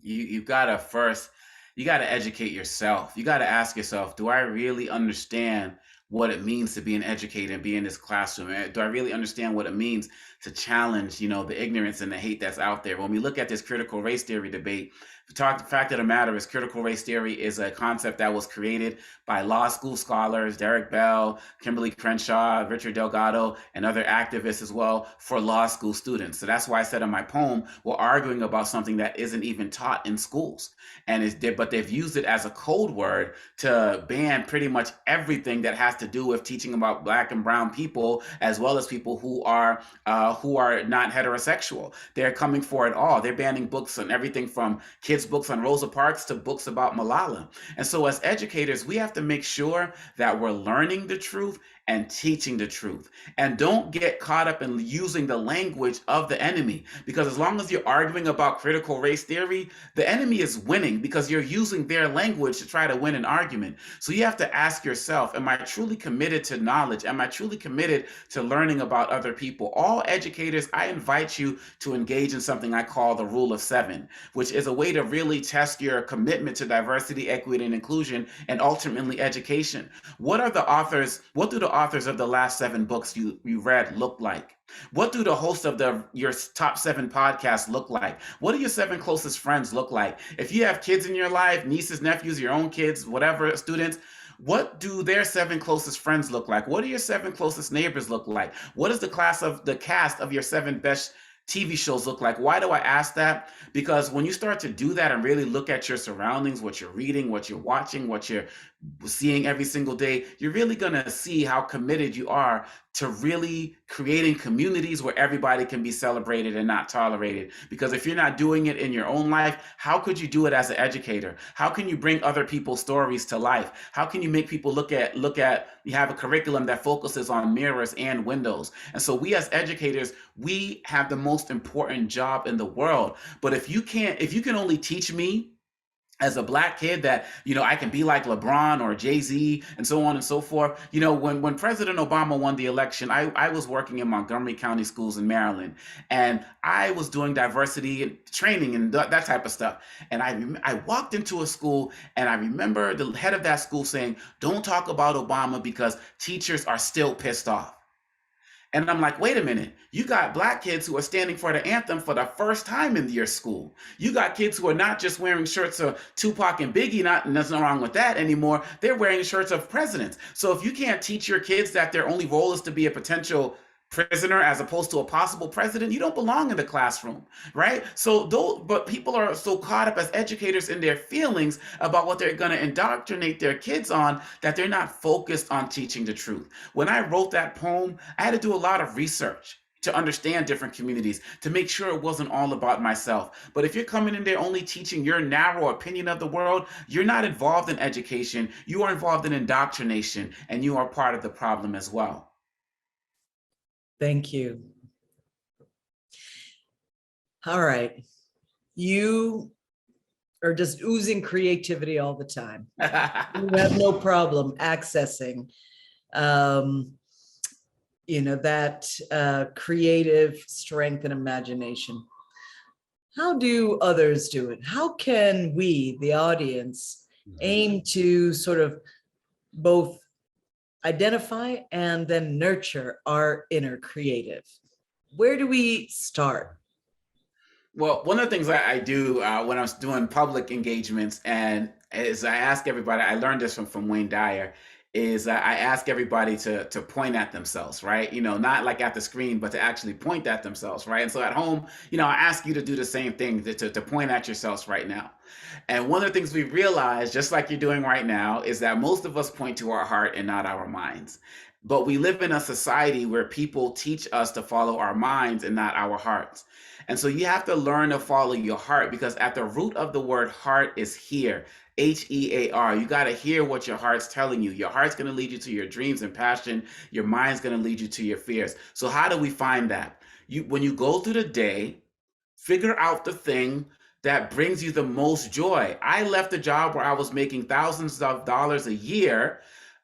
You've got to first, you got to educate yourself. You got to ask yourself, do I really understand what it means to be an educator and be in this classroom? Do I really understand what it means to challenge, the ignorance and the hate that's out there? When we look at this critical race theory debate, the fact of the matter is critical race theory is a concept that was created by law school scholars, Derek Bell, Kimberly Crenshaw, Richard Delgado, and other activists as well for law school students. So that's why I said in my poem, we're arguing about something that isn't even taught in schools. But they've used it as a code word to ban pretty much everything that has to do with teaching about Black and brown people, as well as people who are not heterosexual. They're coming for it all. They're banning books on everything from kids' books on Rosa Parks to books about Malala. And so as educators, we have to make sure that we're learning the truth and teaching the truth. And don't get caught up in using the language of the enemy, because as long as you're arguing about critical race theory, the enemy is winning because you're using their language to try to win an argument. So you have to ask yourself, am I truly committed to knowledge? Am I truly committed to learning about other people? All educators, I invite you to engage in something I call the rule of 7, which is a way to really test your commitment to diversity, equity, and inclusion, and ultimately education. What do the authors of the last 7 books you read look like? What do the hosts of your top 7 podcasts look like? What do your 7 closest friends look like? If you have kids in your life, nieces, nephews, your own kids, whatever, students, what do their 7 closest friends look like? What do your 7 closest neighbors look like? What does the cast of your 7 best TV shows look like? Why do I ask that? Because when you start to do that and really look at your surroundings, what you're reading, what you're watching, what you're seeing every single day, you're really going to see how committed you are to really creating communities where everybody can be celebrated and not tolerated. Because if you're not doing it in your own life, how could you do it as an educator? How can you bring other people's stories to life? How can you make people look at you have a curriculum that focuses on mirrors and windows? And so we as educators, we have the most important job in the world. But if you can only teach me as a Black kid that, I can be like LeBron or Jay-Z and so on and so forth. When President Obama won the election, I was working in Montgomery County schools in Maryland, and I was doing diversity training and that type of stuff. And I walked into a school, and I remember the head of that school saying, "Don't talk about Obama because teachers are still pissed off." And I'm like, wait a minute, you got Black kids who are standing for the anthem for the first time in your school. You got kids who are not just wearing shirts of Tupac and Biggie, and there's nothing wrong with that anymore. They're wearing shirts of presidents. So if you can't teach your kids that their only role is to be a potential prisoner as opposed to a possible president, you don't belong in the classroom, right? But people are so caught up as educators in their feelings about what they're going to indoctrinate their kids on that they're not focused on teaching the truth. When I wrote that poem, I had to do a lot of research to understand different communities, to make sure it wasn't all about myself. But if you're coming in there only teaching your narrow opinion of the world, you're not involved in education, you are involved in indoctrination, and you are part of the problem as well. Thank you. All right. You are just oozing creativity all the time. You have no problem accessing, that creative strength and imagination. How do others do it? How can we, the audience, aim to sort of both identify and then nurture our inner creative? Where do we start? Well, one of the things I do when I was doing public engagements, and is I ask everybody, I learned this from Wayne Dyer, is I ask everybody to point at themselves, right? Not like at the screen, but to actually point at themselves, right? And so at home, I ask you to do the same thing, to point at yourselves right now. And one of the things we realize, just like you're doing right now, is that most of us point to our heart and not our minds. But we live in a society where people teach us to follow our minds and not our hearts. And so you have to learn to follow your heart, because at the root of the word heart is hear. Hear. You got to hear what your heart's telling you. Your heart's going to lead you to your dreams and passion. Your mind's going to lead you to your fears. So how do we find that? When you go through the day, figure out the thing that brings you the most joy. I left a job where I was making thousands of dollars a year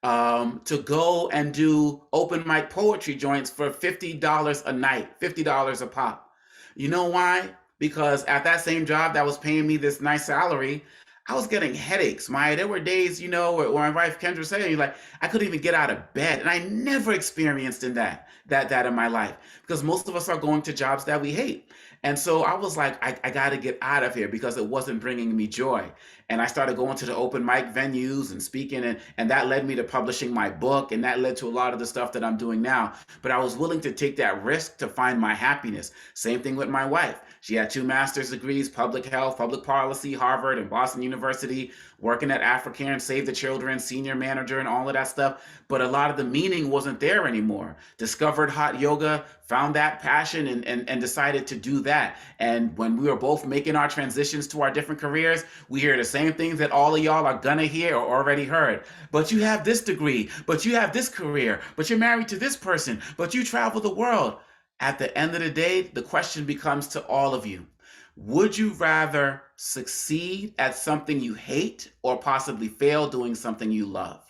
to go and do open mic poetry joints for $50 a night, $50 a pop. You know why? Because at that same job that was paying me this nice salary, I was getting headaches. There were days, where my wife Kendra said, like, I couldn't even get out of bed, and I never experienced that in my life, because most of us are going to jobs that we hate. And so I was like, I got to get out of here because it wasn't bringing me joy. And I started going to the open mic venues and speaking, and that led me to publishing my book, and that led to a lot of the stuff that I'm doing now. But I was willing to take that risk to find my happiness. Same thing with my wife. She had 2 master's degrees, public health, public policy, Harvard and Boston University, working at African, Save the Children, senior manager, and all of that stuff. But a lot of the meaning wasn't there anymore. Discovered hot yoga, found that passion, and decided to do that. And when we were both making our transitions to our different careers, we hear the same things that all of y'all are gonna hear or already heard. But you have this degree, but you have this career, but you're married to this person, but you travel the world. At the end of the day, the question becomes to all of you: would you rather succeed at something you hate or possibly fail doing something you love?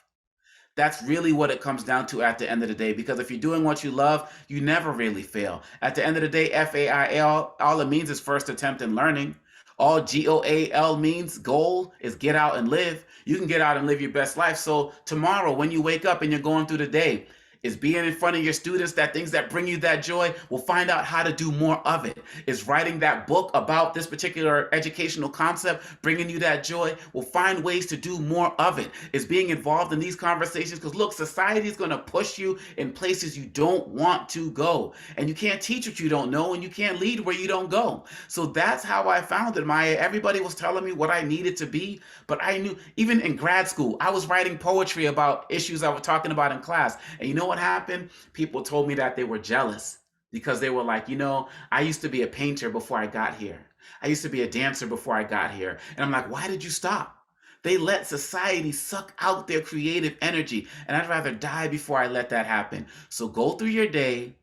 That's really what it comes down to at the end of the day, because if you're doing what you love, you never really fail. At the end of the day, FAIL, all it means is first attempt in learning. All GOAL means, goal, is get out and live. You can get out and live your best life. So tomorrow, when you wake up and you're going through the day, is being in front of your students, that things that bring you that joy, we'll find out how to do more of it. Is writing that book about this particular educational concept bringing you that joy? We'll find ways to do more of it. Is being involved in these conversations, because look, society is going to push you in places you don't want to go, and you can't teach what you don't know, and you can't lead where you don't go. So that's how I found it, Maya. Everybody was telling me what I needed to be, but I knew, even in grad school, I was writing poetry about issues I was talking about in class. And you know what happened? People told me that they were jealous, because they were like, I used to be a painter before I got here. I used to be a dancer before I got here. And I'm like, why did you stop? They let society suck out their creative energy. And I'd rather die before I let that happen. So go through your day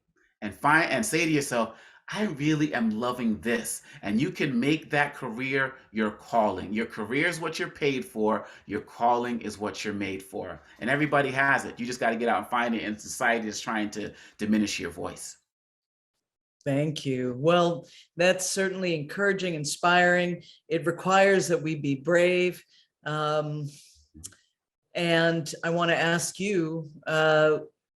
and say to yourself, I really am loving this. And you can make that career your calling. Your career is what you're paid for. Your calling is what you're made for. And everybody has it. You just got to get out and find it. And society is trying to diminish your voice. Thank you. Well, that's certainly encouraging, inspiring. It requires that we be brave. And I want to ask you,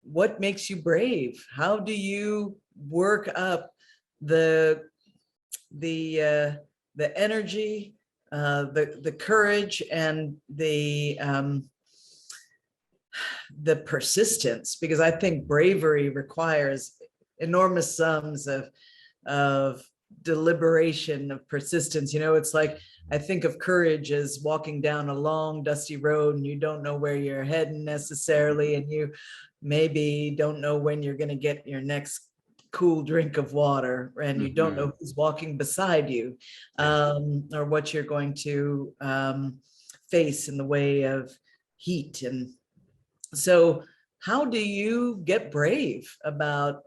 what makes you brave? How do you work up the energy, the courage, and the persistence? Because I think bravery requires enormous sums of deliberation, of persistence. It's like, I think of courage as walking down a long dusty road, and you don't know where you're heading necessarily, and you maybe don't know when you're going to get your next cool drink of water, and you don't know who's walking beside you, or what you're going to face in the way of heat. And so how do you get brave about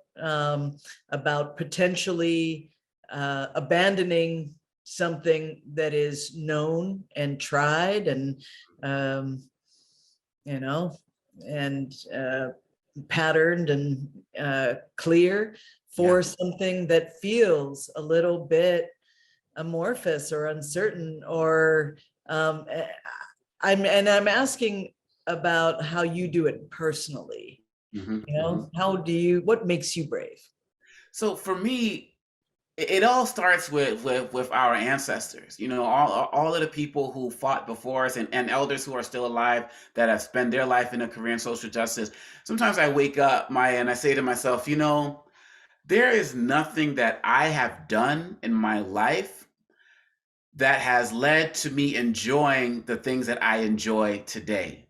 potentially abandoning something that is known and tried and patterned and clear, for something that feels a little bit amorphous or uncertain? Or I'm asking about how you do it personally. What makes you brave? So for me, it all starts with our ancestors. All of the people who fought before us, and elders who are still alive that have spent their life in a career in social justice. Sometimes I wake up, Maya, and I say to myself, there is nothing that I have done in my life that has led to me enjoying the things that I enjoy today.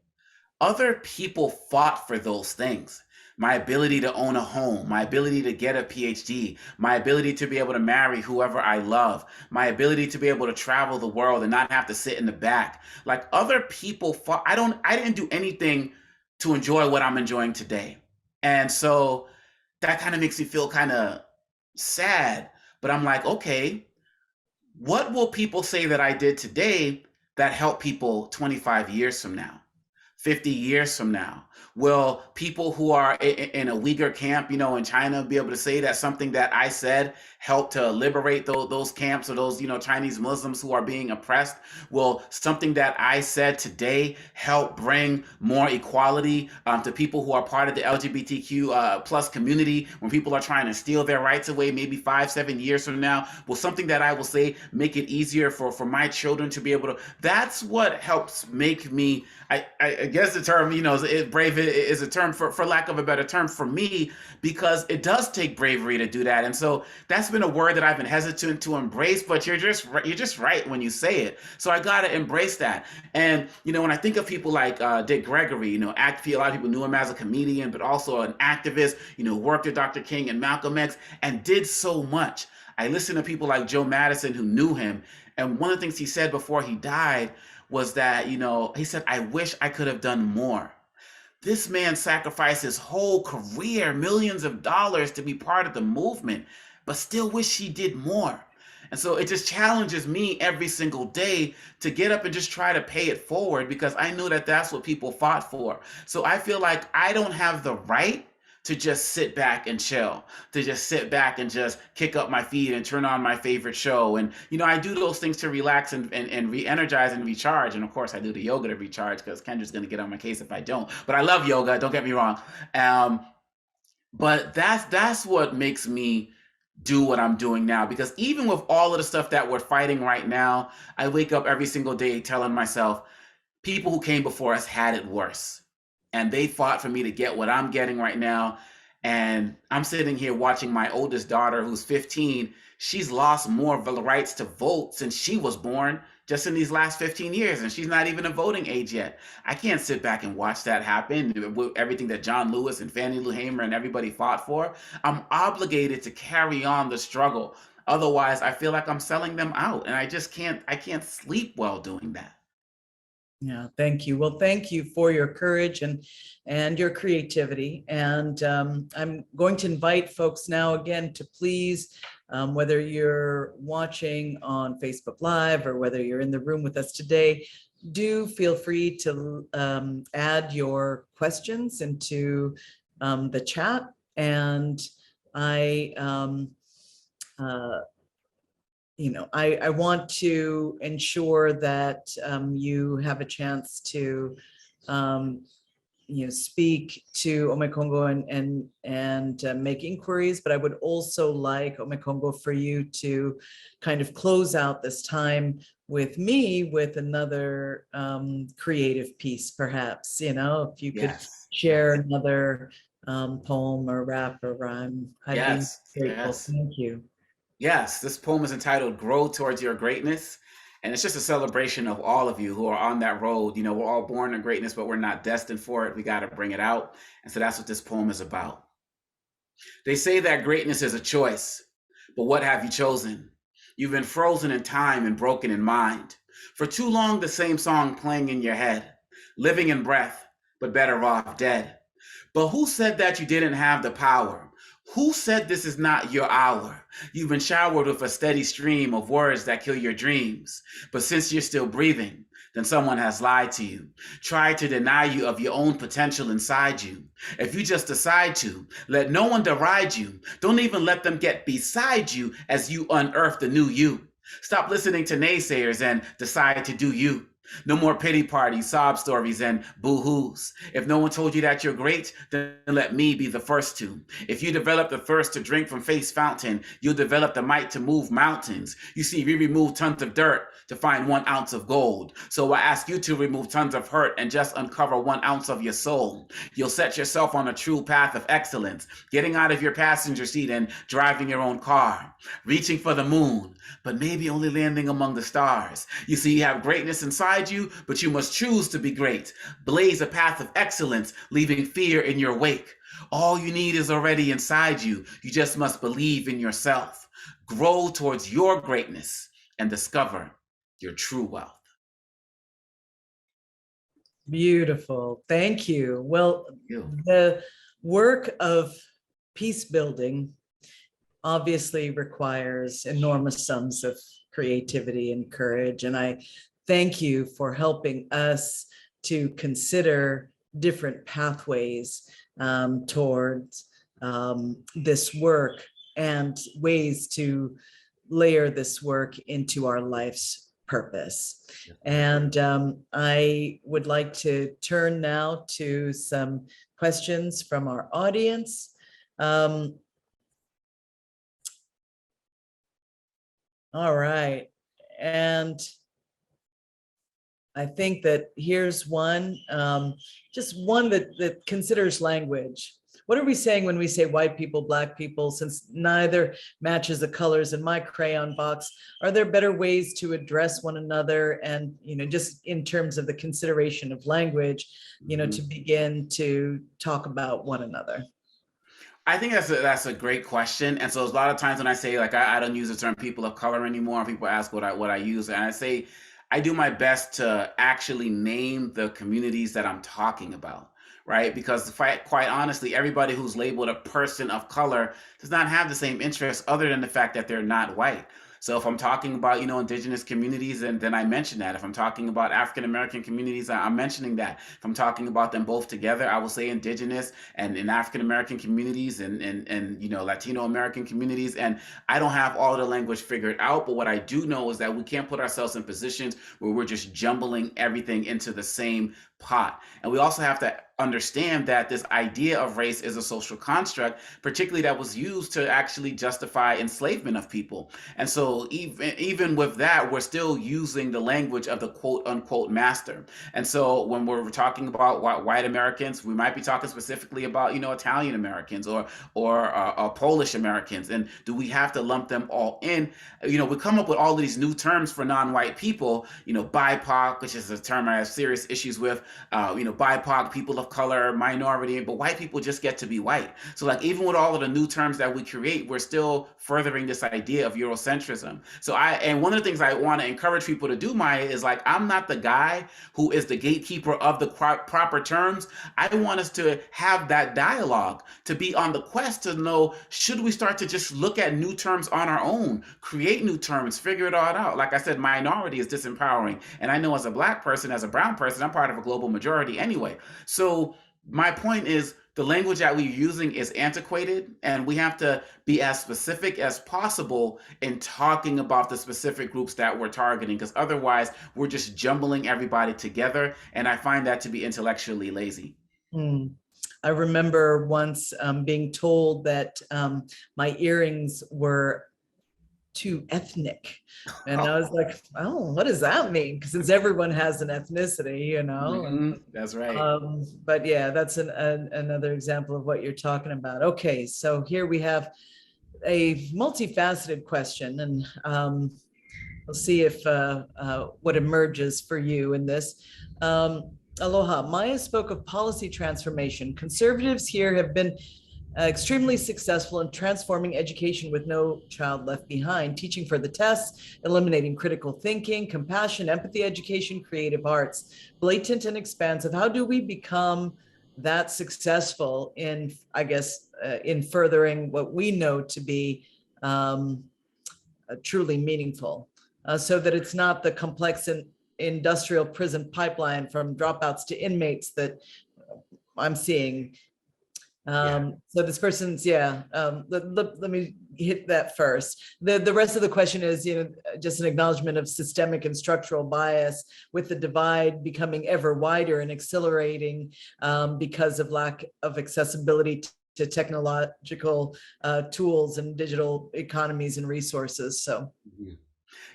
Other people fought for those things. My ability to own a home, my ability to get a PhD, my ability to be able to marry whoever I love, my ability to be able to travel the world and not have to sit in the back. Like, other people fought. I didn't do anything to enjoy what I'm enjoying today. And so that kind of makes me feel kind of sad. But I'm like, okay, what will people say that I did today that helped people 25 years from now? 50 years from now? Will people who are in a Uyghur camp, in China be able to say that something that I said helped to liberate those camps, or those, Chinese Muslims who are being oppressed? Will something that I said today help bring more equality to people who are part of the LGBTQ plus community when people are trying to steal their rights away maybe 5-7 years from now? Will something that I will say make it easier for my children to be able to? That's what helps make me, I guess the term, brave is a term for lack of a better term for me, because it does take bravery to do that. And so that's been a word that I've been hesitant to embrace, but you're just right when you say it. So I got to embrace that. And, when I think of people like Dick Gregory, a lot of people knew him as a comedian, but also an activist, worked with Dr. King and Malcolm X and did so much. I listened to people like Joe Madison who knew him. And one of the things he said before he died was that, he said, "I wish I could have done more." This man sacrificed his whole career, millions of dollars, to be part of the movement, but still wish he did more. And so it just challenges me every single day to get up and just try to pay it forward, because I knew that that's what people fought for. So I feel like I don't have the right to just sit back and chill, to just sit back and just kick up my feet and turn on my favorite show. And, I do those things to relax and re-energize and recharge. And of course, I do the yoga to recharge, because Kendra's going to get on my case if I don't. But I love yoga, don't get me wrong. But that's what makes me do what I'm doing now, because even with all of the stuff that we're fighting right now, I wake up every single day telling myself, people who came before us had it worse, and they fought for me to get what I'm getting right now. And I'm sitting here watching my oldest daughter, who's 15. She's lost more of the rights to vote since she was born, just in these last 15 years, and she's not even of voting age yet. I can't sit back and watch that happen with everything that John Lewis and Fannie Lou Hamer and everybody fought for. I'm obligated to carry on the struggle. Otherwise, I feel like I'm selling them out, and I can't sleep well doing that. Yeah, thank you. Well, thank you for your courage and your creativity. And I'm going to invite folks now again to please, whether you're watching on Facebook Live or whether you're in the room with us today, do feel free to add your questions into the chat. And I want to ensure that you have a chance to, speak to Omekongo and make inquiries. But I would also like, Omekongo, for you to kind of close out this time with me with another creative piece, perhaps. If you could share another poem or rap or rhyme, I'd be grateful. Yes. Thank you. Yes, this poem is entitled "Grow Towards Your Greatness." And it's just a celebration of all of you who are on that road. We're all born to greatness, but we're not destined for it. We got to bring it out. And so that's what this poem is about. They say that greatness is a choice, but what have you chosen? You've been frozen in time and broken in mind. For too long, the same song playing in your head, living in breath, but better off dead. But who said that you didn't have the power? Who said this is not your hour? You've been showered with a steady stream of words that kill your dreams. But since you're still breathing, then someone has lied to you, tried to deny you of your own potential inside you. If you just decide to, let no one deride you. Don't even let them get beside you as you unearth the new you. Stop listening to naysayers and decide to do you. No more pity parties, sob stories, and boo-hoos. If no one told you that you're great, then let me be the first to. If you develop the thirst to drink from Faith's fountain, you'll develop the might to move mountains. You see, we remove tons of dirt to find 1 ounce of gold. So I ask you to remove tons of hurt and just uncover 1 ounce of your soul. You'll set yourself on a true path of excellence, getting out of your passenger seat and driving your own car, reaching for the moon, but maybe only landing among the stars. You see, you have greatness inside you, but you must choose to be great. Blaze a path of excellence, leaving fear in your wake. All you need is already inside you. You just must believe in yourself. Grow towards your greatness and discover your true wealth. Beautiful. Thank you. Well, the work of peace building obviously requires enormous sums of creativity and courage. And I thank you for helping us to consider different pathways towards this work and ways to layer this work into our life's purpose. And I would like to turn now to some questions from our audience. All right. And I think that here's one, just one that considers language. What are we saying when we say white people, Black people, since neither matches the colors in my crayon box? Are there better ways to address one another? And, just in terms of the consideration of language, to begin to talk about one another. I think that's a great question. And so a lot of times when I say, like, I don't use the term people of color anymore, people ask what I use, and I say I do my best to actually name the communities that I'm talking about, right? Because quite honestly, everybody who's labeled a person of color does not have the same interests other than the fact that they're not white. So if I'm talking about, indigenous communities, then I mention that. If I'm talking about African American communities, I'm mentioning that. If I'm talking about them both together, I will say indigenous and in African American communities and Latino American communities. And I don't have all the language figured out, but what I do know is that we can't put ourselves in positions where we're just jumbling everything into the same pot. And we also have to understand that this idea of race is a social construct, particularly that was used to actually justify enslavement of people. And so even with that, we're still using the language of the quote unquote master. And so when we're talking about white Americans, we might be talking specifically about, Italian Americans or Polish Americans. And do we have to lump them all in? We come up with all these new terms for non-white people, BIPOC, which is a term I have serious issues with, BIPOC, people of color, minority, but white people just get to be white. So like even with all of the new terms that we create, we're still furthering this idea of Eurocentrism. So and one of the things I want to encourage people to do, Maya, is like, I'm not the guy who is the gatekeeper of the proper terms. I want us to have that dialogue, to be on the quest to know, should we start to just look at new terms on our own, create new terms, figure it all out? Like I said, minority is disempowering. And I know as a Black person, as a brown person, I'm part of a global majority anyway. So my point is the language that we're using is antiquated, and we have to be as specific as possible in talking about the specific groups that we're targeting, because otherwise we're just jumbling everybody together, and I find that to be intellectually lazy. I remember once being told that my earrings were too ethnic. And I was like, oh, what does that mean? Because everyone has an ethnicity, That's right. But yeah, that's another example of what you're talking about. Okay, so here we have a multifaceted question, and we'll see if what emerges for you in this. Aloha, Maya spoke of policy transformation. Conservatives here have been extremely successful in transforming education with no child left behind, teaching for the tests, eliminating critical thinking, compassion, empathy education, creative arts, blatant and expansive. How do we become that successful in, in furthering what we know to be truly meaningful, so that it's not the complex and industrial prison pipeline from dropouts to inmates that I'm seeing? So this person's, let me hit that first. The rest of the question is, just an acknowledgement of systemic and structural bias, with the divide becoming ever wider and accelerating because of lack of accessibility to technological tools and digital economies and resources. So.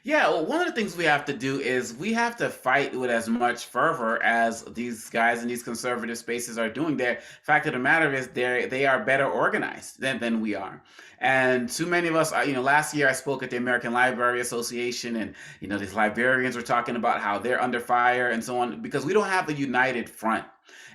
Yeah, well, one of the things we have to do is we have to fight with as much fervor as these guys in these conservative spaces are doing. The fact of the matter is they are better organized than we are. And too many of us, last year I spoke at the American Library Association, and, these librarians were talking about how they're under fire and so on, because we don't have a united front.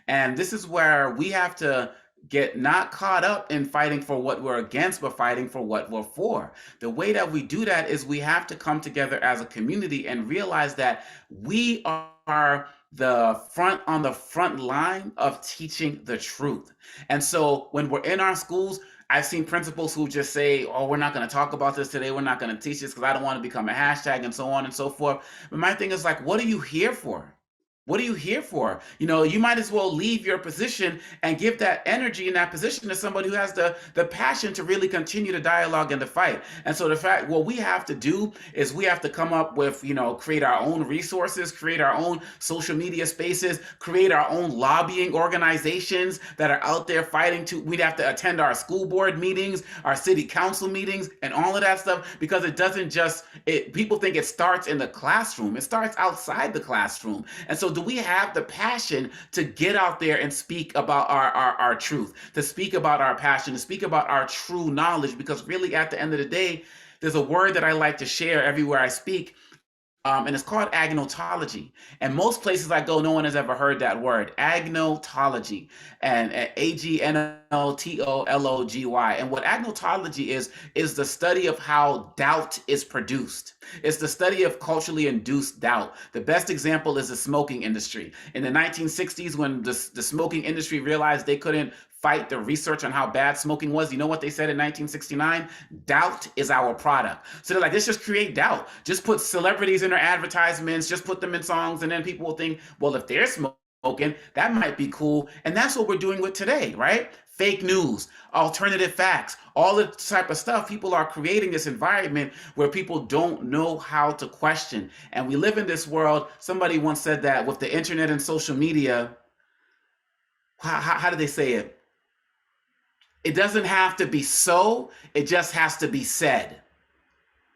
And this is where we have to get not caught up in fighting for what we're against, but fighting for what we're for. The way that we do that is we have to come together as a community and realize that we are on the front line of teaching the truth. And so when we're in our schools, I've seen principals who just say, oh, we're not going to talk about this today. We're not going to teach this because I don't want to become a hashtag and so on and so forth. But my thing is like, what are you here for? What are you here for? You know, you might as well leave your position and give that energy in that position to somebody who has the passion to really continue to dialogue and to fight. And so the fact, what we have to do is we have to come up with, you know, create our own resources, create our own social media spaces, create our own lobbying organizations that are out there fighting to, we'd have to attend our school board meetings, our city council meetings, and all of that stuff, because it doesn't just, people think it starts in the classroom. It starts outside the classroom. And so do we have the passion to get out there and speak about our truth, to speak about our passion, to speak about our true knowledge? Because really, at the end of the day, there's a word that I like to share everywhere I speak, and it's called agnotology. And most places I go, no one has ever heard that word, agnotology, and agnotology. And what agnotology is the study of how doubt is produced. It's the study of culturally induced doubt. The best example is the smoking industry. In the 1960s, when the smoking industry realized they couldn't fight the research on how bad smoking was, you know what they said in 1969? Doubt is our product. So they're like, let's just create doubt. Just put celebrities in their advertisements, just put them in songs, and then people will think, well, if they're smoking, that might be cool. And that's what we're doing with today, right? Fake news, alternative facts, all the type of stuff. People are creating this environment where people don't know how to question. And we live in this world. Somebody once said that with the internet and social media, how did they say it? It doesn't have to be so, it just has to be said,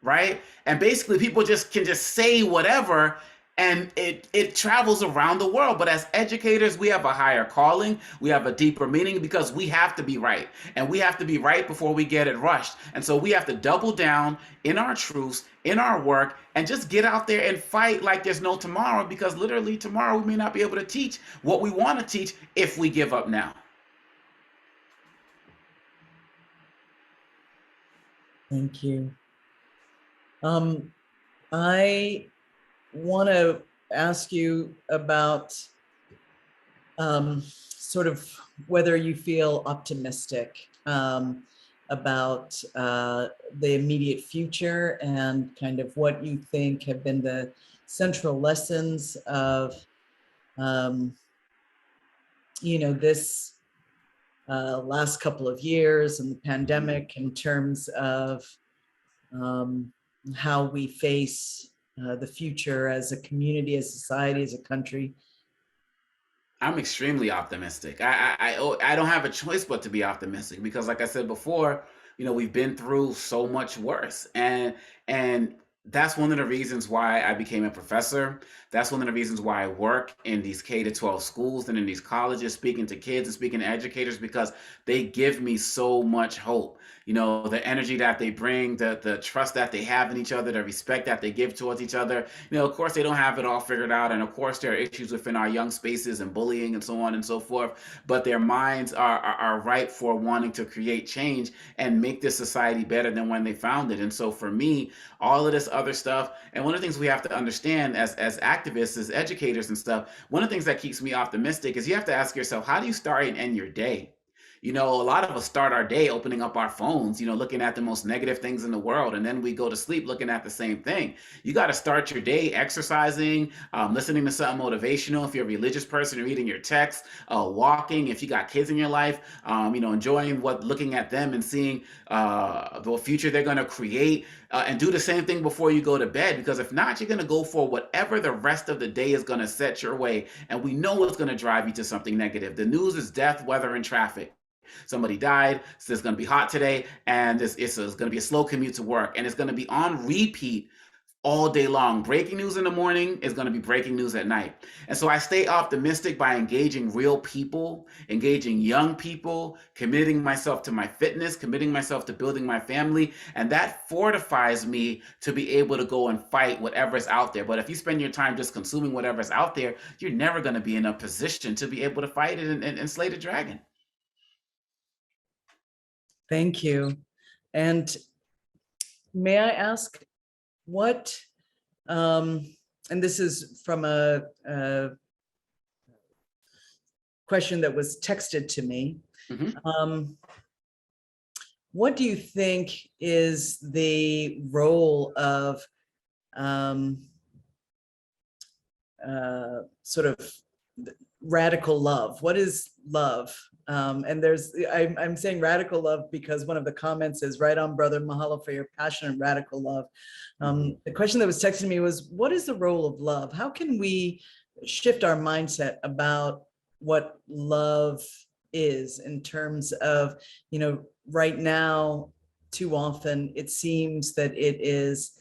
right? And basically people just can just say whatever, and it travels around the world. But as educators, we have a higher calling, we have a deeper meaning, because we have to be right. And we have to be right before we get it rushed. And so we have to double down in our truths, in our work, and just get out there and fight like there's no tomorrow, because literally tomorrow we may not be able to teach what we want to teach if we give up now. Thank you. I want to ask you about sort of whether you feel optimistic about the immediate future, and kind of what you think have been the central lessons of, you know, this last couple of years and the pandemic, in terms of how we face the future as a community, as a society, as a country. I'm extremely optimistic. I don't have a choice but to be optimistic, because, like I said before, you know, we've been through so much worse, and that's one of the reasons why I became a professor. That's one of the reasons why I work in these K-12 schools and in these colleges, speaking to kids and speaking to educators, because they give me so much hope. You know, the energy that they bring, the trust that they have in each other, the respect that they give towards each other. You know, of course, they don't have it all figured out. And of course, there are issues within our young spaces and bullying and so on and so forth. But their minds are ripe for wanting to create change and make this society better than when they found it. And so for me, all of this other stuff, and one of the things we have to understand as activists, as educators and stuff, one of the things that keeps me optimistic is you have to ask yourself, how do you start and end your day? You know, a lot of us start our day opening up our phones, you know, looking at the most negative things in the world, and then we go to sleep looking at the same thing. You got to start your day exercising, listening to something motivational. If you're a religious person, reading your text, walking. If you got kids in your life, you know, enjoying looking at them and seeing the future they're going to create, and do the same thing before you go to bed. Because if not, you're going to go for whatever the rest of the day is going to set your way, and we know it's going to drive you to something negative. The news is death, weather, and traffic. Somebody died, so it's going to be hot today, and it's going to be a slow commute to work, and it's going to be on repeat all day long. Breaking news in the morning is going to be breaking news at night. And so I stay optimistic by engaging real people, engaging young people, committing myself to my fitness, committing myself to building my family, and that fortifies me to be able to go and fight whatever's out there. But if you spend your time just consuming whatever's out there, you're never going to be in a position to be able to fight it and slay the dragon. Thank you. And may I ask what, and this is from a question that was texted to me. Mm-hmm. What do you think is the role of sort of radical love. What is love? And I'm saying radical love because one of the comments is, right on, brother, mahalo for your passion and radical love. The question that was texted to me was, what is the role of love? How can we shift our mindset about what love is in terms of, right now, too often it seems that it is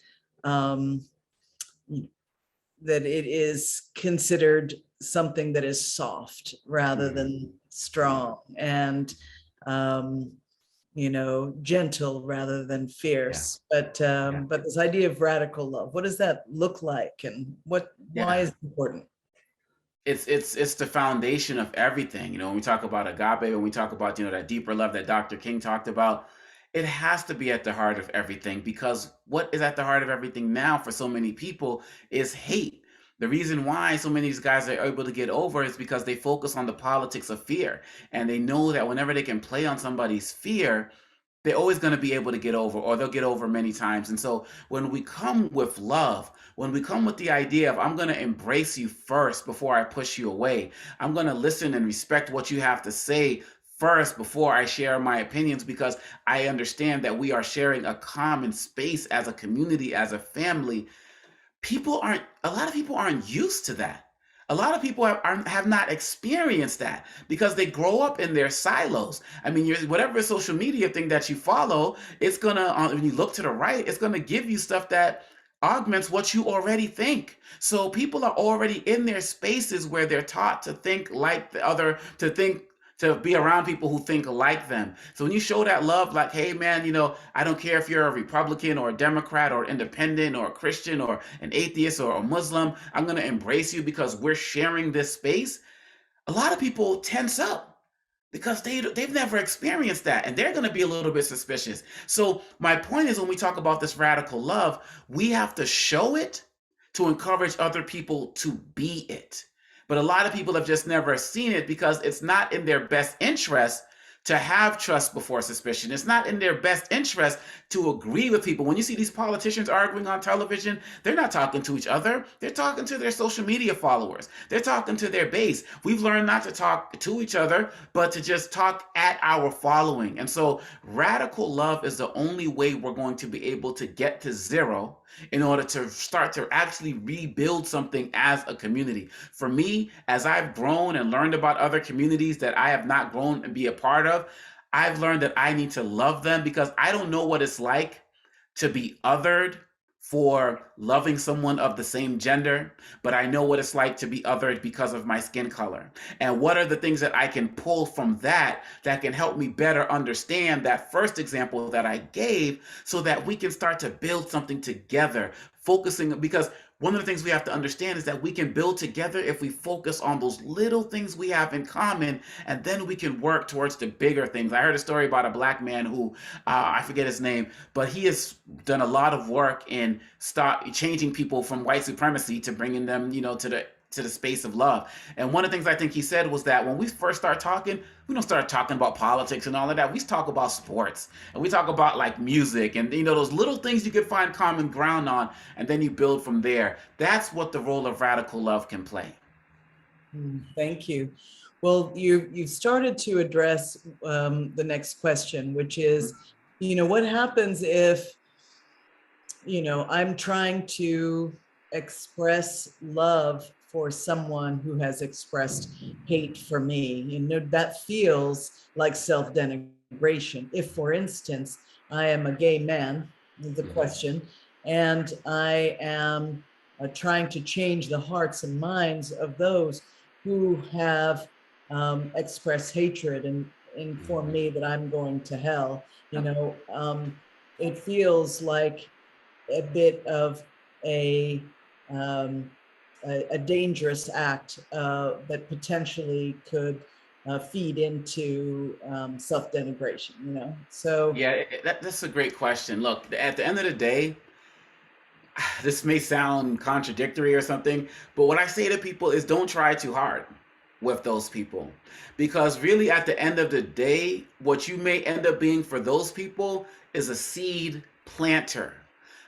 considered something that is soft rather than strong, and gentle rather than fierce. But this idea of radical love, what does that look like, and why is it important? It's the foundation of everything. When we talk about agape, when we talk about, that deeper love that Dr. King talked about, it has to be at the heart of everything, because what is at the heart of everything now for so many people is hate. The reason why so many of these guys are able to get over is because they focus on the politics of fear, and they know that whenever they can play on somebody's fear, they're always going to be able to get over, or they'll get over many times. And so when we come with love, when we come with the idea of, I'm going to embrace you first before I push you away, I'm going to listen and respect what you have to say first before I share my opinions, because I understand that we are sharing a common space as a community, as a family. A lot of people aren't used to that. A lot of people have not experienced that because they grow up in their silos. I mean, whatever social media thing that you follow, it's gonna, when you look to the right, it's gonna give you stuff that augments what you already think. So people are already in their spaces where they're taught to think like the other, to be around people who think like them. So when you show that love, like, hey man, I don't care if you're a Republican or a Democrat or independent or a Christian or an atheist or a Muslim, I'm going to embrace you because we're sharing this space. A lot of people tense up because they've never experienced that, and they're going to be a little bit suspicious. So my point is, when we talk about this radical love, we have to show it to encourage other people to be it. But a lot of people have just never seen it because it's not in their best interest to have trust before suspicion. It's not in their best interest to agree with people. When you see these politicians arguing on television, they're not talking to each other. They're talking to their social media followers. They're talking to their base. We've learned not to talk to each other, but to just talk at our following. And so radical love is the only way we're going to be able to get to zero in order to start to actually rebuild something as a community. For me, as I've grown and learned about other communities that I have not grown and be a part of, I've learned that I need to love them because I don't know what it's like to be othered for loving someone of the same gender, but I know what it's like to be othered because of my skin color. And what are the things that I can pull from that can help me better understand that first example that I gave, so that we can start to build something together, focusing, because one of the things we have to understand is that we can build together if we focus on those little things we have in common, and then we can work towards the bigger things. I heard a story about a Black man who, I forget his name, but he has done a lot of work in changing people from white supremacy to bringing them, to the space of love. And one of the things I think he said was that when we first start talking, we don't start talking about politics and all of that. We talk about sports, and we talk about like music and those little things you can find common ground on, and then you build from there. That's what the role of radical love can play. Thank you. Well, you've started to address the next question, which is, what happens if, I'm trying to express love for someone who has expressed hate for me? That feels like self-denigration. If, for instance, I am a gay man, the question, and I am trying to change the hearts and minds of those who have expressed hatred and inform me that I'm going to hell, it feels like a bit of a dangerous act that potentially could feed into self-denigration, So yeah, that's a great question. Look, at the end of the day, this may sound contradictory or something, but what I say to people is don't try too hard with those people, because really at the end of the day, what you may end up being for those people is a seed planter.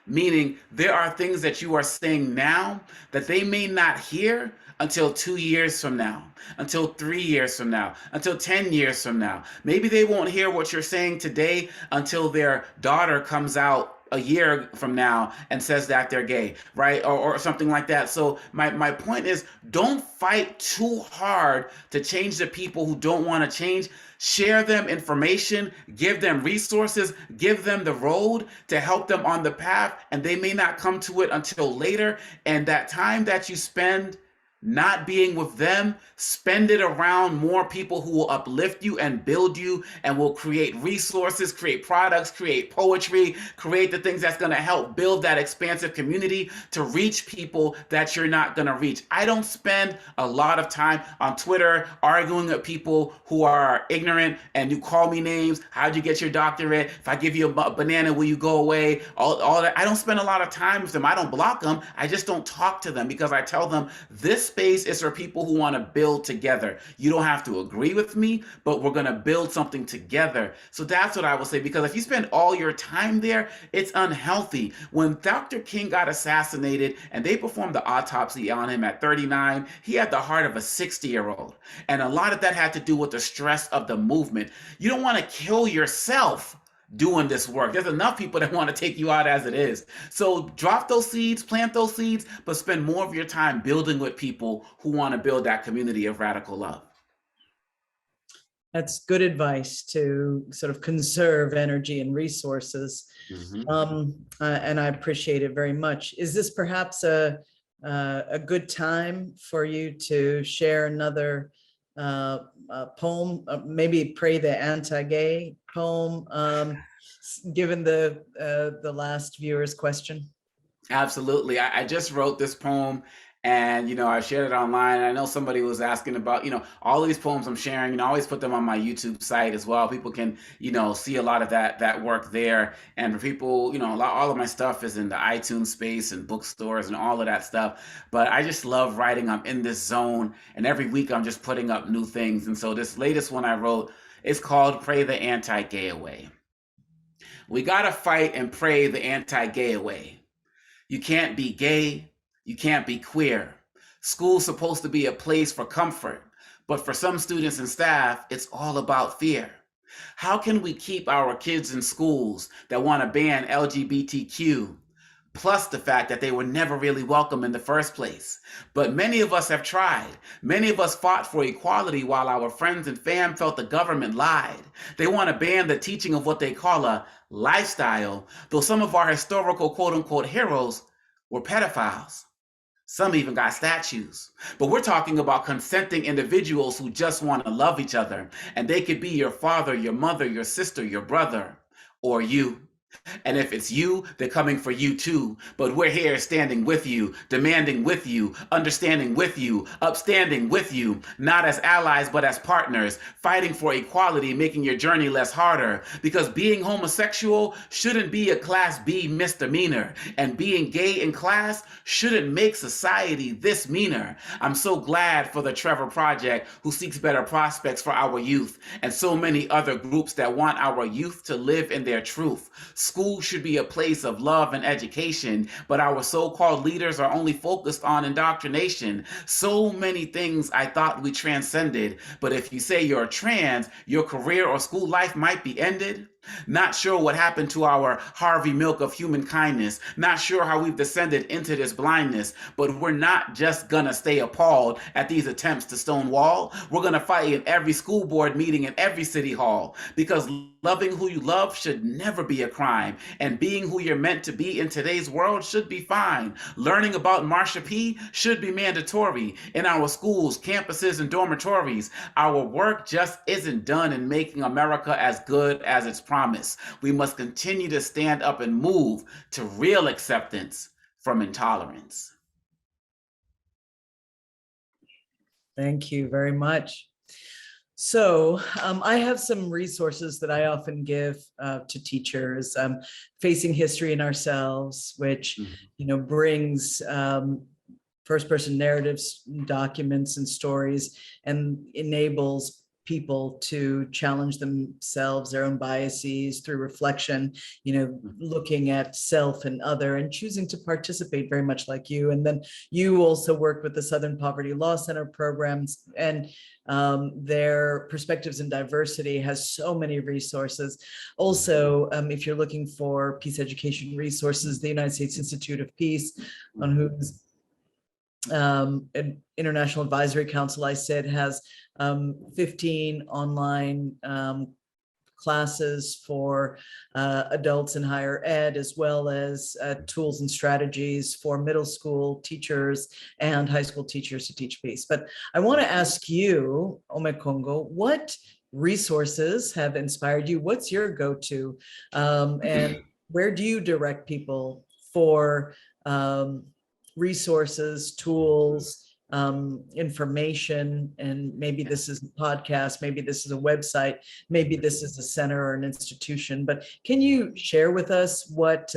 Meaning there are things that you are saying now that they may not hear until 2 years from now, until 3 years from now, until 10 years from now. Maybe they won't hear what you're saying today until their daughter comes out a year from now and says that they're gay, right? Or something like that. So my point is, don't fight too hard to change the people who don't want to change. Share them information, give them resources, give them the road to help them on the path, and they may not come to it until later. And that time that you spend not being with them, spend it around more people who will uplift you and build you and will create resources, create products, create poetry, create the things that's going to help build that expansive community to reach people that you're not going to reach. I don't spend a lot of time on Twitter arguing with people who are ignorant and you call me names. How'd you get your doctorate? If I give you a banana, will you go away? All that. I don't spend a lot of time with them. I don't block them. I just don't talk to them because I tell them this space is for people who want to build together. You don't have to agree with me, but we're going to build something together. So that's what I will say, because if you spend all your time there, it's unhealthy. When Dr. King got assassinated and they performed the autopsy on him at 39, he had the heart of a 60-year-old. And a lot of that had to do with the stress of the movement. You don't want to kill yourself doing this work. There's enough people that want to take you out as it is. So drop those seeds, plant those seeds, but spend more of your time building with people who want to build that community of radical love. That's good advice to sort of conserve energy and resources. And I appreciate it very much. Is this perhaps a good time for you to share another poem, maybe Pray the Anti-Gay poem, given the last viewer's question? Absolutely. I just wrote this poem and, I shared it online. I know somebody was asking about, all these poems I'm sharing, I always put them on my YouTube site as well. People can, see a lot of that work there. And for people, all of my stuff is in the iTunes space and bookstores and all of that stuff. But I just love writing. I'm in this zone. And every week I'm just putting up new things. And so this latest one I wrote is called Pray the Anti-Gay Away. We gotta fight and pray the anti-gay away. You can't be gay, you can't be queer. School's supposed to be a place for comfort, but for some students and staff, it's all about fear. How can we keep our kids in schools that want to ban LGBTQ, plus the fact that they were never really welcome in the first place? But many of us have tried. Many of us fought for equality while our friends and fam felt the government lied. They want to ban the teaching of what they call a lifestyle, though some of our historical quote-unquote heroes were pedophiles. Some even got statues. But we're talking about consenting individuals who just want to love each other, and they could be your father, your mother, your sister, your brother, or you. And if it's you, they're coming for you too. But we're here standing with you, demanding with you, understanding with you, upstanding with you, not as allies, but as partners, fighting for equality, making your journey less harder. Because being homosexual shouldn't be a Class B misdemeanor, and being gay in class shouldn't make society this meaner. I'm so glad for the Trevor Project, who seeks better prospects for our youth, and so many other groups that want our youth to live in their truth. School should be a place of love and education, but our so-called leaders are only focused on indoctrination. So many things I thought we transcended, but if you say you're trans, your career or school life might be ended. Not sure what happened to our Harvey Milk of human kindness. Not sure how we've descended into this blindness, but we're not just gonna stay appalled at these attempts to stonewall. We're gonna fight in every school board meeting in every city hall, because loving who you love should never be a crime, and being who you're meant to be in today's world should be fine. Learning about Marsha P. should be mandatory in our schools, campuses, and dormitories. Our work just isn't done in making America as good as its promise. We must continue to stand up and move to real acceptance from intolerance. Thank you very much. So I have some resources that I often give to teachers, Facing History in Ourselves, which brings first-person narratives, documents, and stories, and enables people to challenge themselves, their own biases through reflection, looking at self and other and choosing to participate very much like you. And then you also work with the Southern Poverty Law Center programs, and their Perspectives in Diversity has so many resources. Also, if you're looking for peace education resources, the United States Institute of Peace, on whose an International Advisory Council I sit, has 15 online classes for adults in higher ed, as well as tools and strategies for middle school teachers and high school teachers to teach peace. But I want to ask you, Omekongo, what resources have inspired you? What's your go-to? And where do you direct people for resources, tools, information? And maybe this is a podcast, maybe this is a website, maybe this is a center or an institution, but can you share with us what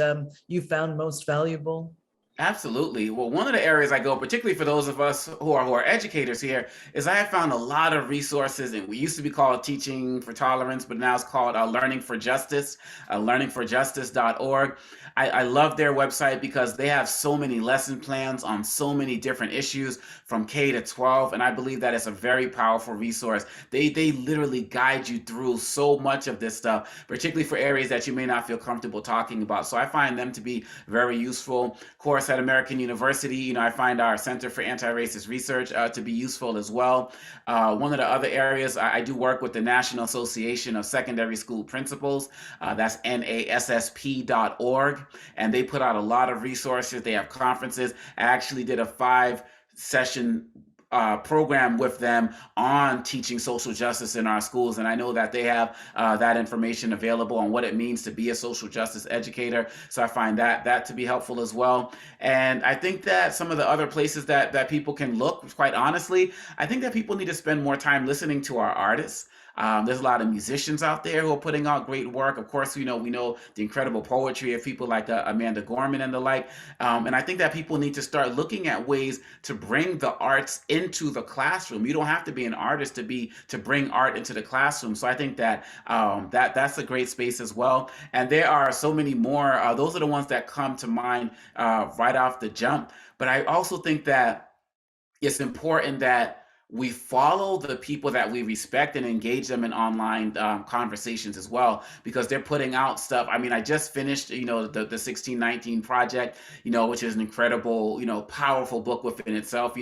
you found most valuable? Absolutely. Well, one of the areas I go, particularly for those of us who are educators here, is I have found a lot of resources, and we used to be called Teaching for Tolerance, but now it's called Learning for Justice, learningforjustice.org. I love their website because they have so many lesson plans on so many different issues from K to 12, and I believe that it's a very powerful resource. They literally guide you through so much of this stuff, particularly for areas that you may not feel comfortable talking about. So I find them to be very useful. Of course, at American University, I find our Center for Anti-Racist Research to be useful as well. One of the other areas, I do work with the National Association of Secondary School Principals. That's NASSP.org. And they put out a lot of resources. They have conferences. I actually did a 5-session program with them on teaching social justice in our schools. And I know that they have that information available on what it means to be a social justice educator. So I find that to be helpful as well. And I think that some of the other places that people can look, quite honestly, I think that people need to spend more time listening to our artists. There's a lot of musicians out there who are putting out great work. Of course, we know the incredible poetry of people like Amanda Gorman and the like. And I think that people need to start looking at ways to bring the arts into the classroom. You don't have to be an artist to bring art into the classroom. So I think that that's a great space as well. And there are so many more. Those are the ones that come to mind right off the jump. But I also think that it's important that we follow the people that we respect and engage them in online conversations as well, because they're putting out stuff. I mean, I just finished, the 1619 project, which is an incredible, powerful book within itself,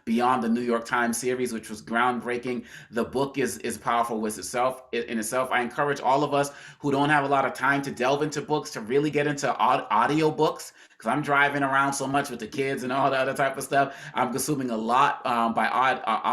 beyond the New York Times series, which was groundbreaking. The book is powerful in itself. I encourage all of us who don't have a lot of time to delve into books to really get into audio books, because I'm driving around so much with the kids and all the other type of stuff. I'm consuming a lot by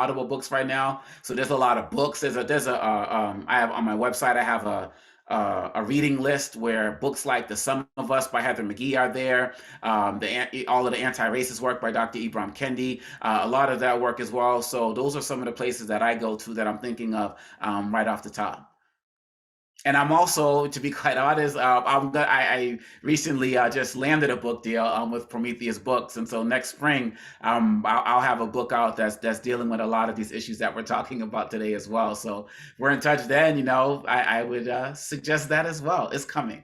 Audible books right now. So there's a lot of books. I have on my website, I have a reading list where books like The Sum of Us by Heather McGhee are there. All of the anti-racist work by Dr. Ibram Kendi, a lot of that work as well. So those are some of the places that I go to that I'm thinking of right off the top. And I'm also, to be quite honest, I recently just landed a book deal with Prometheus Books, and so next spring I'll have a book out that's dealing with a lot of these issues that we're talking about today as well. So we're in touch then. I would suggest that as well. It's coming.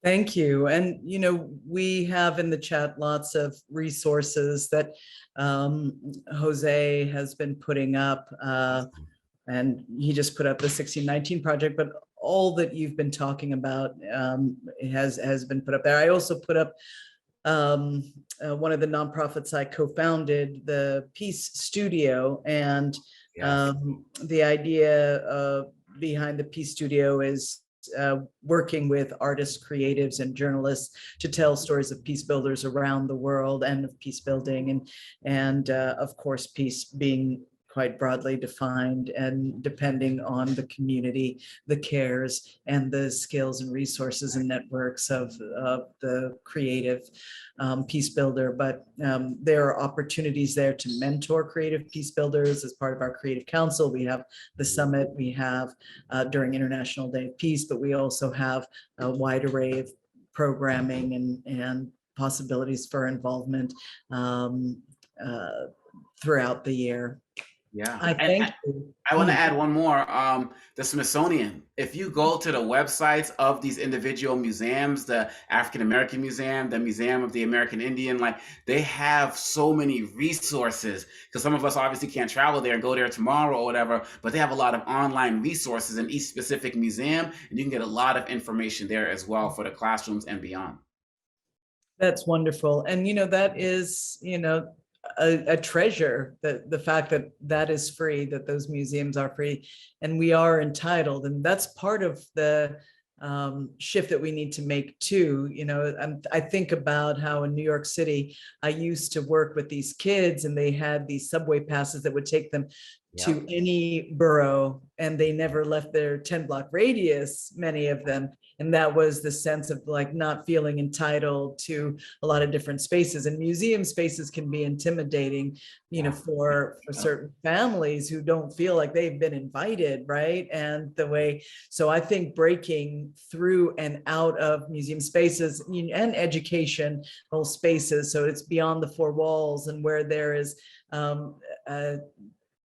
Thank you. And we have in the chat lots of resources that Jose has been putting up. And he just put up the 1619 project, but all that you've been talking about has been put up there. I also put up one of the nonprofits I co-founded, the Peace Studio, and yes. The idea behind the Peace Studio is working with artists, creatives, and journalists to tell stories of peace builders around the world and of peace building, and of course, peace being quite broadly defined, and depending on the community, the cares, and the skills and resources and networks of the creative peace builder. But there are opportunities there to mentor creative peace builders as part of our Creative Council. We have the summit, we have during International Day of Peace, but we also have a wide array of programming and possibilities for involvement throughout the year. Yeah. I thank you. I want to add one more. The Smithsonian. If you go to the websites of these individual museums, the African American Museum, the Museum of the American Indian, like they have so many resources because some of us obviously can't travel there and go there tomorrow or whatever, but they have a lot of online resources in each specific museum, and you can get a lot of information there as well for the classrooms and beyond. That's wonderful. And, that is, a treasure, that the fact that that is free, that those museums are free, and we are entitled. And that's part of the shift that we need to make too. I think about how in New York City, I used to work with these kids and they had these subway passes that would take them to any borough, and they never left their 10-block radius, many of them. And that was the sense of like not feeling entitled to a lot of different spaces. And museum spaces can be intimidating, for certain families who don't feel like they've been invited, right? And so I think breaking through and out of museum spaces and educational spaces, so it's beyond the four walls and where there is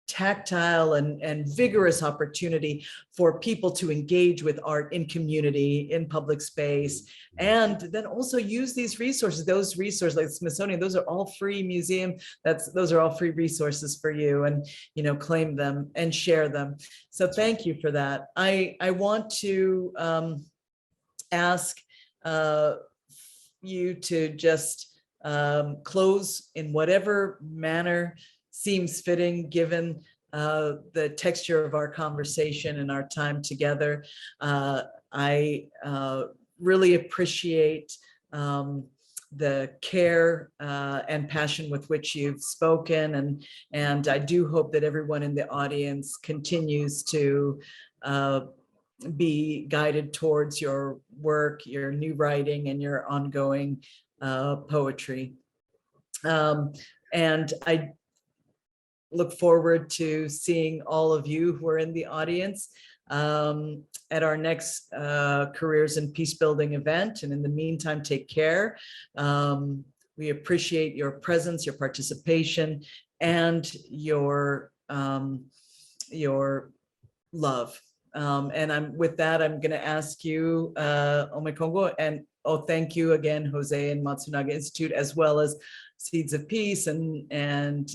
tactile and vigorous opportunity for people to engage with art in community, in public space, and then also use these resources. Those resources like Smithsonian, those are all free museum. Those are all free resources for you, and claim them and share them. So thank you for that. I want to ask you to just close in whatever manner seems fitting given the texture of our conversation and our time together. I really appreciate the care and passion with which you've spoken, and I do hope that everyone in the audience continues to be guided towards your work, your new writing, and your ongoing poetry. And I look forward to seeing all of you who are in the audience at our next Careers in Peacebuilding event. And in the meantime, take care. We appreciate your presence, your participation, and your love. And with that, I'm going to ask you, Omekongo, and thank you again, Jose and Matsunaga Institute, as well as Seeds of Peace and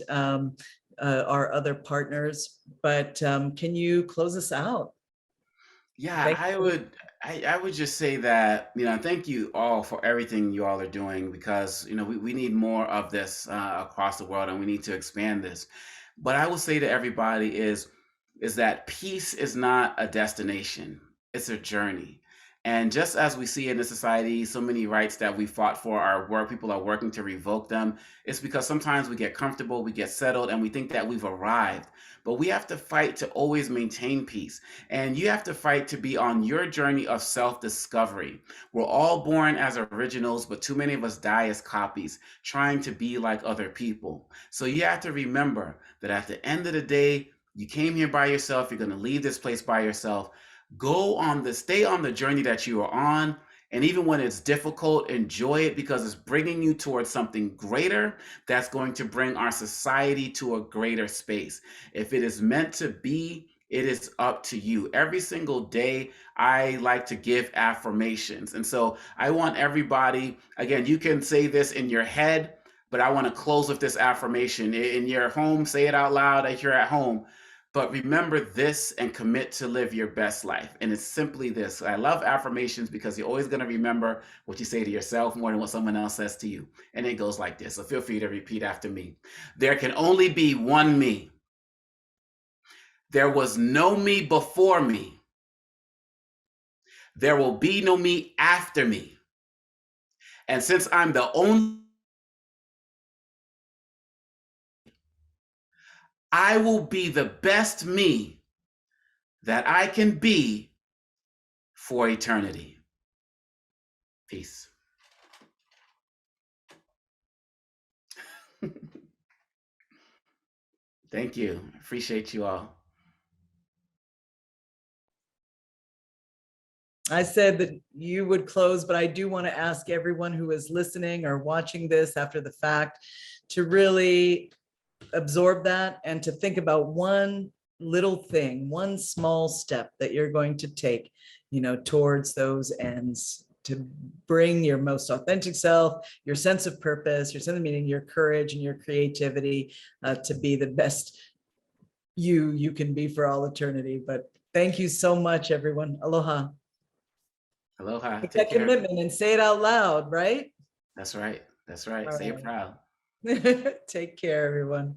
our other partners. But can you close us out? Yeah, I would just say that, thank you all for everything you all are doing, because, we need more of this across the world, and we need to expand this. But I will say to everybody is that peace is not a destination, it's a journey. And just as we see in the society, so many rights that we fought for people are working to revoke them. It's because sometimes we get comfortable, we get settled, and we think that we've arrived. But we have to fight to always maintain peace. And you have to fight to be on your journey of self-discovery. We're all born as originals, but too many of us die as copies, trying to be like other people. So you have to remember that at the end of the day, you came here by yourself, you're going to leave this place by yourself. Stay on the journey that you are on. And even when it's difficult, enjoy it, because it's bringing you towards something greater that's going to bring our society to a greater space. If it is meant to be, it is up to you. Every single day, I like to give affirmations. And so I want everybody, again, you can say this in your head, but I want to close with this affirmation. In your home, say it out loud as you're at home. But remember this and commit to live your best life. And it's simply this. I love affirmations because you're always going to remember what you say to yourself more than what someone else says to you. And it goes like this. So feel free to repeat after me. There can only be one me. There was no me before me. There will be no me after me. And since I'm the only, I will be the best me that I can be for eternity. Peace. Thank you. Appreciate you all. I said that you would close, but I do want to ask everyone who is listening or watching this after the fact to really absorb that and to think about one little thing, one small step that you're going to take, towards those ends to bring your most authentic self, your sense of purpose, your sense of meaning, your courage and your creativity to be the best you can be for all eternity. But thank you so much, everyone. Aloha. Aloha. Take Take that care. commitment and say it out loud, right? That's right. That's right. All Say it right. proud. Take care, everyone.